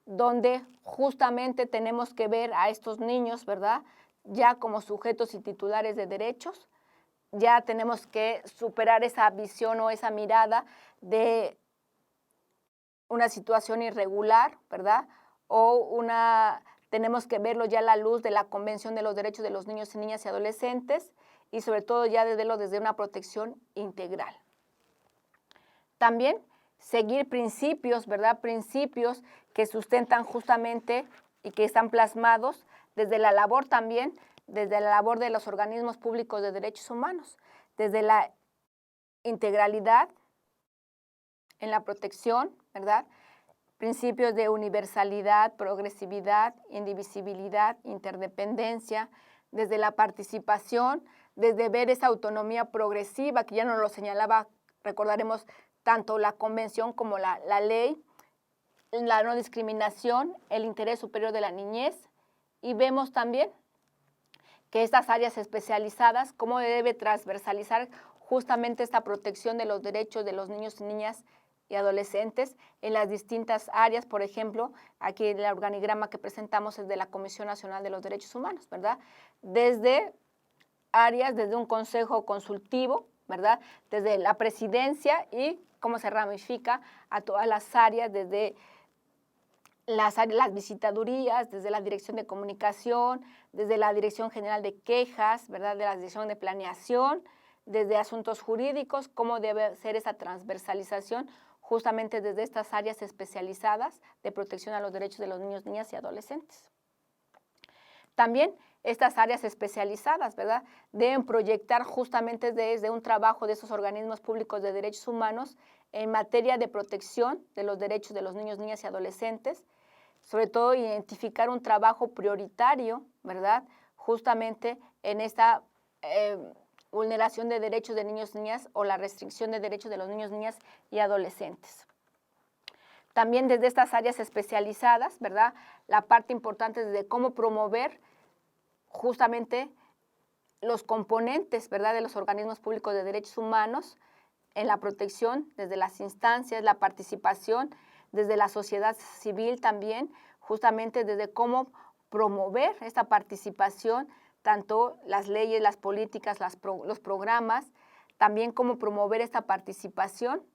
donde justamente tenemos que ver a estos niños, ¿verdad?, ya como sujetos y titulares de derechos. Ya tenemos que superar esa visión o esa mirada de una situación irregular, ¿verdad? Tenemos que verlo ya a la luz de la Convención de los Derechos de los Niños y Niñas y Adolescentes y sobre todo ya verlo desde una protección integral. También seguir principios, ¿verdad? Principios que sustentan justamente y que están plasmados desde la labor también, desde la labor de los organismos públicos de derechos humanos, desde la integralidad en la protección, ¿verdad? Principios de universalidad, progresividad, indivisibilidad, interdependencia, desde la participación, desde ver esa autonomía progresiva, que ya nos lo señalaba, recordaremos, tanto la convención como la ley, la no discriminación, el interés superior de la niñez, y vemos también que estas áreas especializadas, cómo debe transversalizar justamente esta protección de los derechos de los niños y niñas y adolescentes en las distintas áreas. Por ejemplo, aquí el organigrama que presentamos es de la Comisión Nacional de los Derechos Humanos, ¿verdad? Desde áreas, desde un consejo consultivo, ¿verdad? Desde la presidencia y cómo se ramifica a todas las áreas, desde las visitadurías, desde la Dirección de Comunicación, desde la Dirección General de Quejas, ¿verdad? De la Dirección de Planeación, desde asuntos jurídicos, cómo debe ser esa transversalización justamente desde estas áreas especializadas de protección a los derechos de los niños, niñas y adolescentes. También estas áreas especializadas, ¿verdad? Deben proyectar justamente desde un trabajo de esos organismos públicos de derechos humanos en materia de protección de los derechos de los niños, niñas y adolescentes, sobre todo identificar un trabajo prioritario, ¿verdad? Justamente en esta vulneración de derechos de niños y niñas o la restricción de derechos de los niños, niñas y adolescentes. También desde estas áreas especializadas, ¿verdad? La parte importante es de cómo promover justamente los componentes, ¿verdad?, de los organismos públicos de derechos humanos en la protección, desde las instancias, la participación, desde la sociedad civil también, justamente desde cómo promover esta participación, tanto las leyes, las políticas, los programas, también cómo promover esta participación,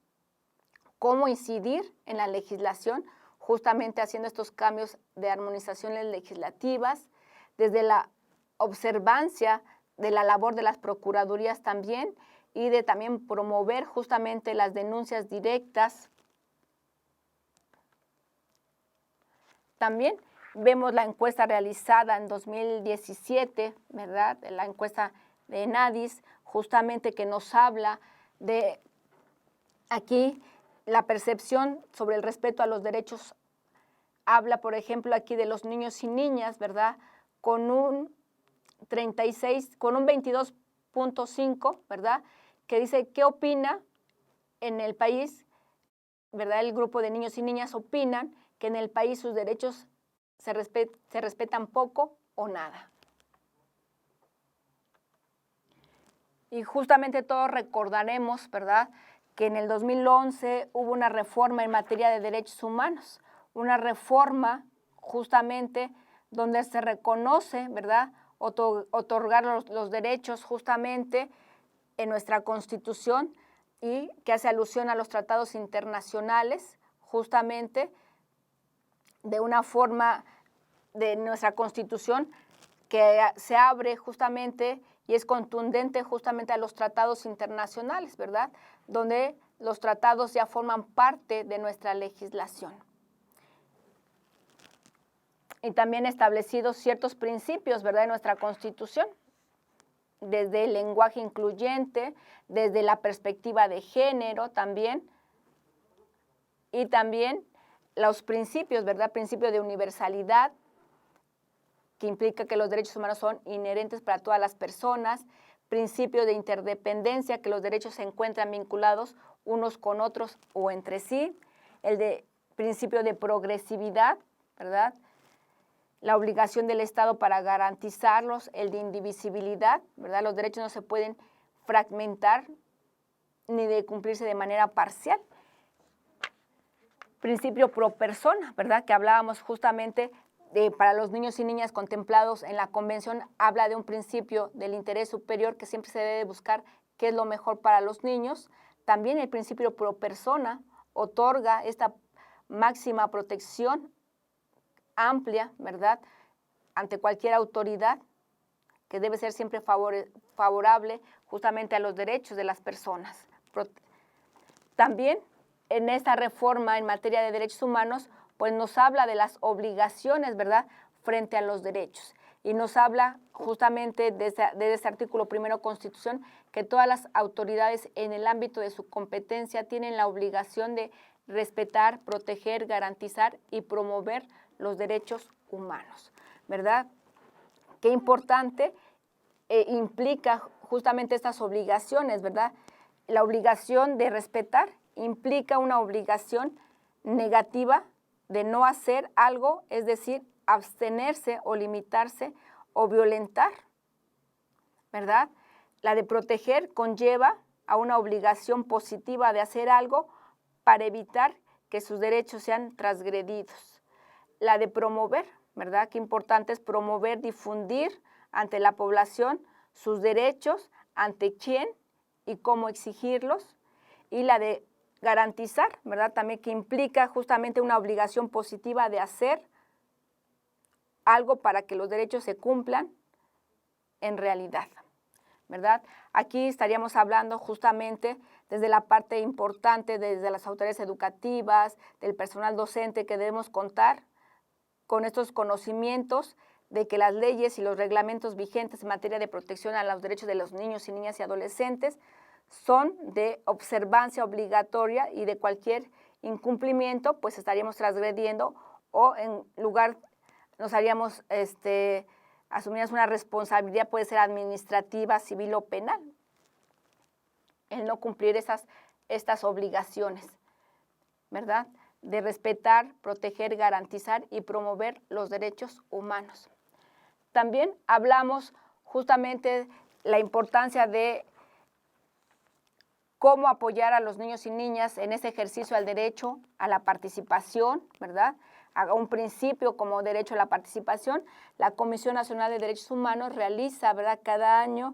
cómo incidir en la legislación, justamente haciendo estos cambios de armonizaciones legislativas, desde la observancia de la labor de las procuradurías también y de también promover justamente las denuncias directas. También vemos la encuesta realizada en 2017, ¿verdad? La encuesta de ENADIS, justamente que nos habla de aquí la percepción sobre el respeto a los derechos. Habla, por ejemplo, aquí de los niños y niñas, ¿verdad? Con un 22.5, ¿verdad? Que dice, ¿qué opina en el país? ¿Verdad? El grupo de niños y niñas opinan que en el país sus derechos se respetan poco o nada. Y justamente todos recordaremos, ¿verdad?, que en el 2011 hubo una reforma en materia de derechos humanos, una reforma justamente donde se reconoce, ¿verdad?, otorgar los derechos justamente en nuestra Constitución y que hace alusión a los tratados internacionales, justamente de una forma de nuestra Constitución que se abre justamente y es contundente justamente a los tratados internacionales, ¿verdad?, donde los tratados ya forman parte de nuestra legislación. Y también establecidos ciertos principios, ¿verdad?, de nuestra Constitución, desde el lenguaje incluyente, desde la perspectiva de género también, y también los principios, ¿verdad?, principio de universalidad, que implica que los derechos humanos son inherentes para todas las personas, principio de interdependencia, que los derechos se encuentran vinculados unos con otros o entre sí, el de principio de progresividad, ¿verdad?, la obligación del Estado para garantizarlos, el de indivisibilidad, ¿verdad?, los derechos no se pueden fragmentar ni de cumplirse de manera parcial. Principio pro persona, ¿verdad?, que hablábamos justamente para los niños y niñas contemplados en la Convención, habla de un principio del interés superior que siempre se debe buscar qué es lo mejor para los niños. También el principio pro persona otorga esta máxima protección amplia, ¿verdad?, ante cualquier autoridad, que debe ser siempre favorable justamente a los derechos de las personas. También en esta reforma en materia de derechos humanos, pues nos habla de las obligaciones, ¿verdad?, frente a los derechos. Y nos habla justamente de este artículo primero Constitución, que todas las autoridades en el ámbito de su competencia tienen la obligación de respetar, proteger, garantizar y promover los derechos humanos, ¿verdad? Qué importante implica justamente estas obligaciones, ¿verdad? La obligación de respetar implica una obligación negativa de no hacer algo, es decir, abstenerse o limitarse o violentar, ¿verdad? La de proteger conlleva a una obligación positiva de hacer algo para evitar que sus derechos sean transgredidos. La de promover, ¿verdad? Qué importante es promover, difundir ante la población sus derechos, ante quién y cómo exigirlos. Y la de garantizar, ¿verdad? También que implica justamente una obligación positiva de hacer algo para que los derechos se cumplan en realidad, ¿verdad? Aquí estaríamos hablando justamente desde la parte importante, desde las autoridades educativas, del personal docente, que debemos contar con estos conocimientos de que las leyes y los reglamentos vigentes en materia de protección a los derechos de los niños y niñas y adolescentes son de observancia obligatoria y de cualquier incumplimiento, pues estaríamos transgrediendo o en lugar nos haríamos, asumiríamos una responsabilidad, puede ser administrativa, civil o penal, el no cumplir estas obligaciones, ¿verdad? De respetar, proteger, garantizar y promover los derechos humanos. También hablamos justamente la importancia de cómo apoyar a los niños y niñas en ese ejercicio al derecho a la participación, ¿verdad? A un principio como derecho a la participación. La Comisión Nacional de Derechos Humanos realiza, ¿verdad?, cada año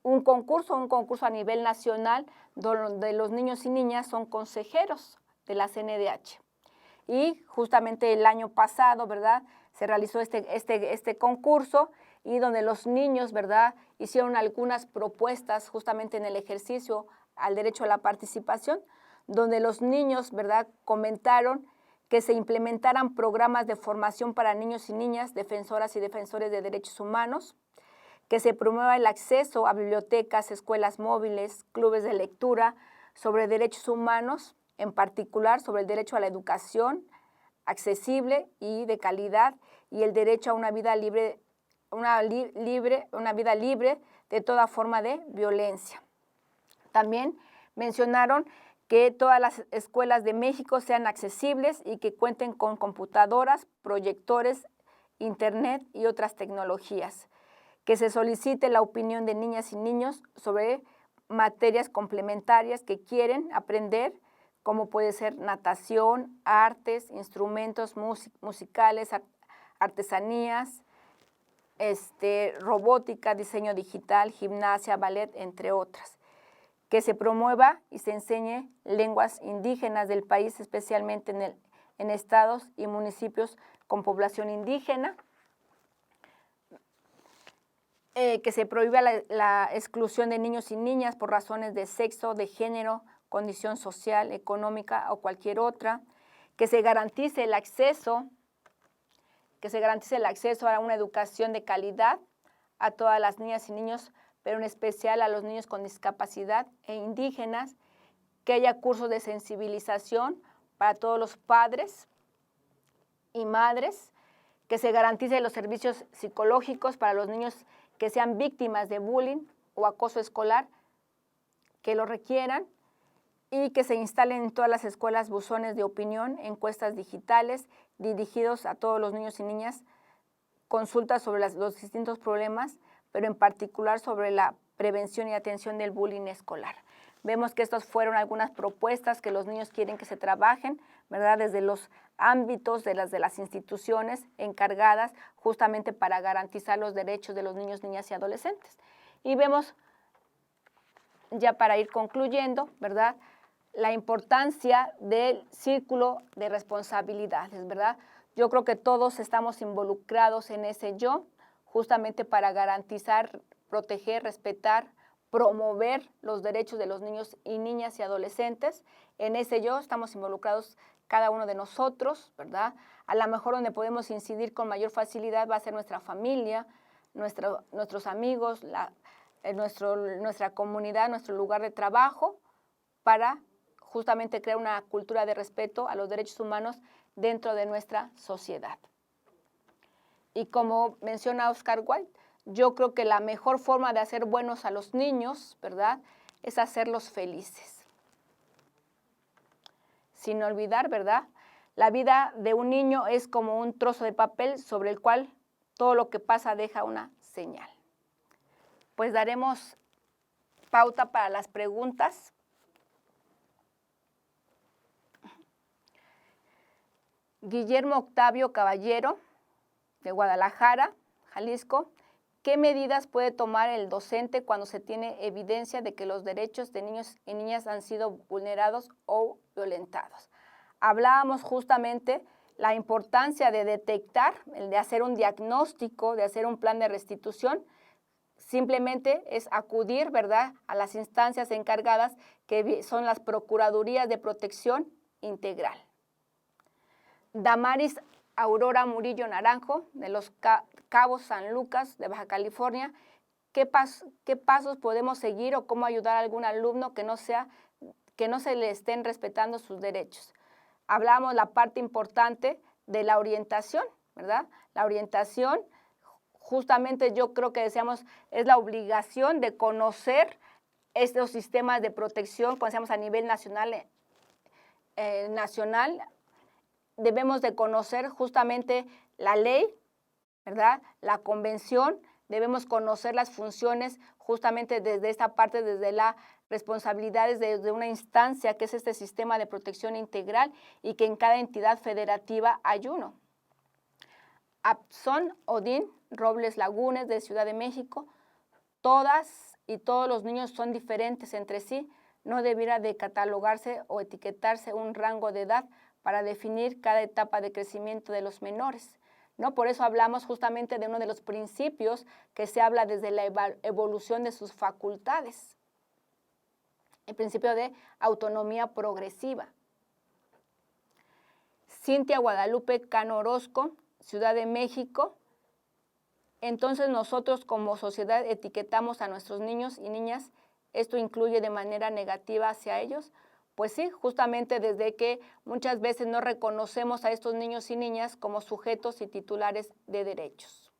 un concurso a nivel nacional donde los niños y niñas son consejeros de la CNDH. Y justamente el año pasado, ¿verdad?, se realizó este concurso y donde los niños, ¿verdad?, hicieron algunas propuestas justamente en el ejercicio al derecho a la participación, donde los niños, ¿verdad?, comentaron que se implementaran programas de formación para niños y niñas, defensoras y defensores de derechos humanos, que se promueva el acceso a bibliotecas, escuelas móviles, clubes de lectura sobre derechos humanos, en particular sobre el derecho a la educación accesible y de calidad y el derecho a una vida libre, una vida libre de toda forma de violencia. También mencionaron que todas las escuelas de México sean accesibles y que cuenten con computadoras, proyectores, internet y otras tecnologías. Que se solicite la opinión de niñas y niños sobre materias complementarias que quieren aprender, como puede ser natación, artes, instrumentos musicales, artesanías, robótica, diseño digital, gimnasia, ballet, entre otras. Que se promueva y se enseñe lenguas indígenas del país, especialmente en estados y municipios con población indígena. Que se prohíba la exclusión de niños y niñas por razones de sexo, de género, condición social, económica o cualquier otra. Que se garantice el acceso a una educación de calidad a todas las niñas y niños, pero en especial a los niños con discapacidad e indígenas, que haya cursos de sensibilización para todos los padres y madres, que se garantice los servicios psicológicos para los niños que sean víctimas de bullying o acoso escolar, que lo requieran, y que se instalen en todas las escuelas buzones de opinión, encuestas digitales dirigidos a todos los niños y niñas, consultas sobre los distintos problemas, pero en particular sobre la prevención y atención del bullying escolar. Vemos que estas fueron algunas propuestas que los niños quieren que se trabajen, ¿verdad?, desde los ámbitos de las instituciones encargadas justamente para garantizar los derechos de los niños, niñas y adolescentes. Y vemos, ya para ir concluyendo, ¿verdad?, la importancia del círculo de responsabilidades, ¿verdad? Yo creo que todos estamos involucrados en ese yo, justamente para garantizar, proteger, respetar, promover los derechos de los niños y niñas y adolescentes. En ese yo estamos involucrados cada uno de nosotros, ¿verdad? A lo mejor donde podemos incidir con mayor facilidad va a ser nuestra familia, nuestros amigos, nuestra comunidad, nuestro lugar de trabajo, para justamente crear una cultura de respeto a los derechos humanos dentro de nuestra sociedad. Y como menciona Oscar Wilde, yo creo que la mejor forma de hacer buenos a los niños, ¿verdad?, es hacerlos felices. Sin olvidar, ¿verdad?, la vida de un niño es como un trozo de papel sobre el cual todo lo que pasa deja una señal. Pues daremos pauta para las preguntas. Guillermo Octavio Caballero, de Guadalajara, Jalisco. ¿Qué medidas puede tomar el docente cuando se tiene evidencia de que los derechos de niños y niñas han sido vulnerados o violentados? Hablábamos justamente la importancia de detectar, de hacer un diagnóstico, de hacer un plan de restitución. Simplemente es acudir, ¿verdad?, a las instancias encargadas, que son las Procuradurías de Protección Integral. Damaris Aurora Murillo Naranjo, de Los Cabos San Lucas, de Baja California. ¿Qué pasos podemos seguir o cómo ayudar a algún alumno que no se le estén respetando sus derechos? Hablamos la parte importante de la orientación, ¿verdad? La orientación, justamente yo creo que decíamos, es la obligación de conocer estos sistemas de protección, como decíamos, a nivel nacional, debemos de conocer justamente la ley, ¿verdad?, la convención, debemos conocer las funciones justamente desde esta parte, desde las responsabilidades de una instancia que es este sistema de protección integral, y que en cada entidad federativa hay uno. Abson Odín Robles Lagunes, de Ciudad de México. Todas y todos los niños son diferentes entre sí. No debiera de catalogarse o etiquetarse un rango de edad para definir cada etapa de crecimiento de los menores, ¿no? Por eso hablamos justamente de uno de los principios que se habla desde la evolución de sus facultades, el principio de autonomía progresiva. Cintia Guadalupe Cano Orozco, Ciudad de México. Entonces nosotros como sociedad etiquetamos a nuestros niños y niñas, ¿esto incluye de manera negativa hacia ellos? Pues sí, justamente desde que muchas veces no reconocemos a estos niños y niñas como sujetos y titulares de derechos.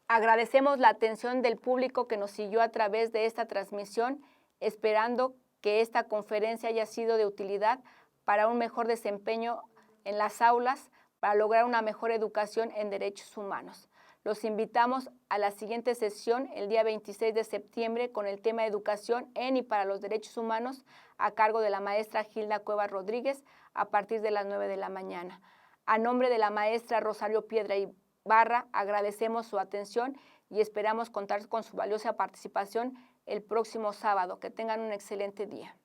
Agradecemos la atención del público que nos siguió a través de esta transmisión, esperando que esta conferencia haya sido de utilidad para un mejor desempeño en las aulas, para lograr una mejor educación en derechos humanos. Los invitamos a la siguiente sesión el día 26 de septiembre con el tema Educación en y para los Derechos Humanos, a cargo de la maestra Gilda Cuevas Rodríguez, a partir de las 9 de la mañana. A nombre de la maestra Rosario Piedra Ibarra, agradecemos su atención y esperamos contar con su valiosa participación el próximo sábado. Que tengan un excelente día.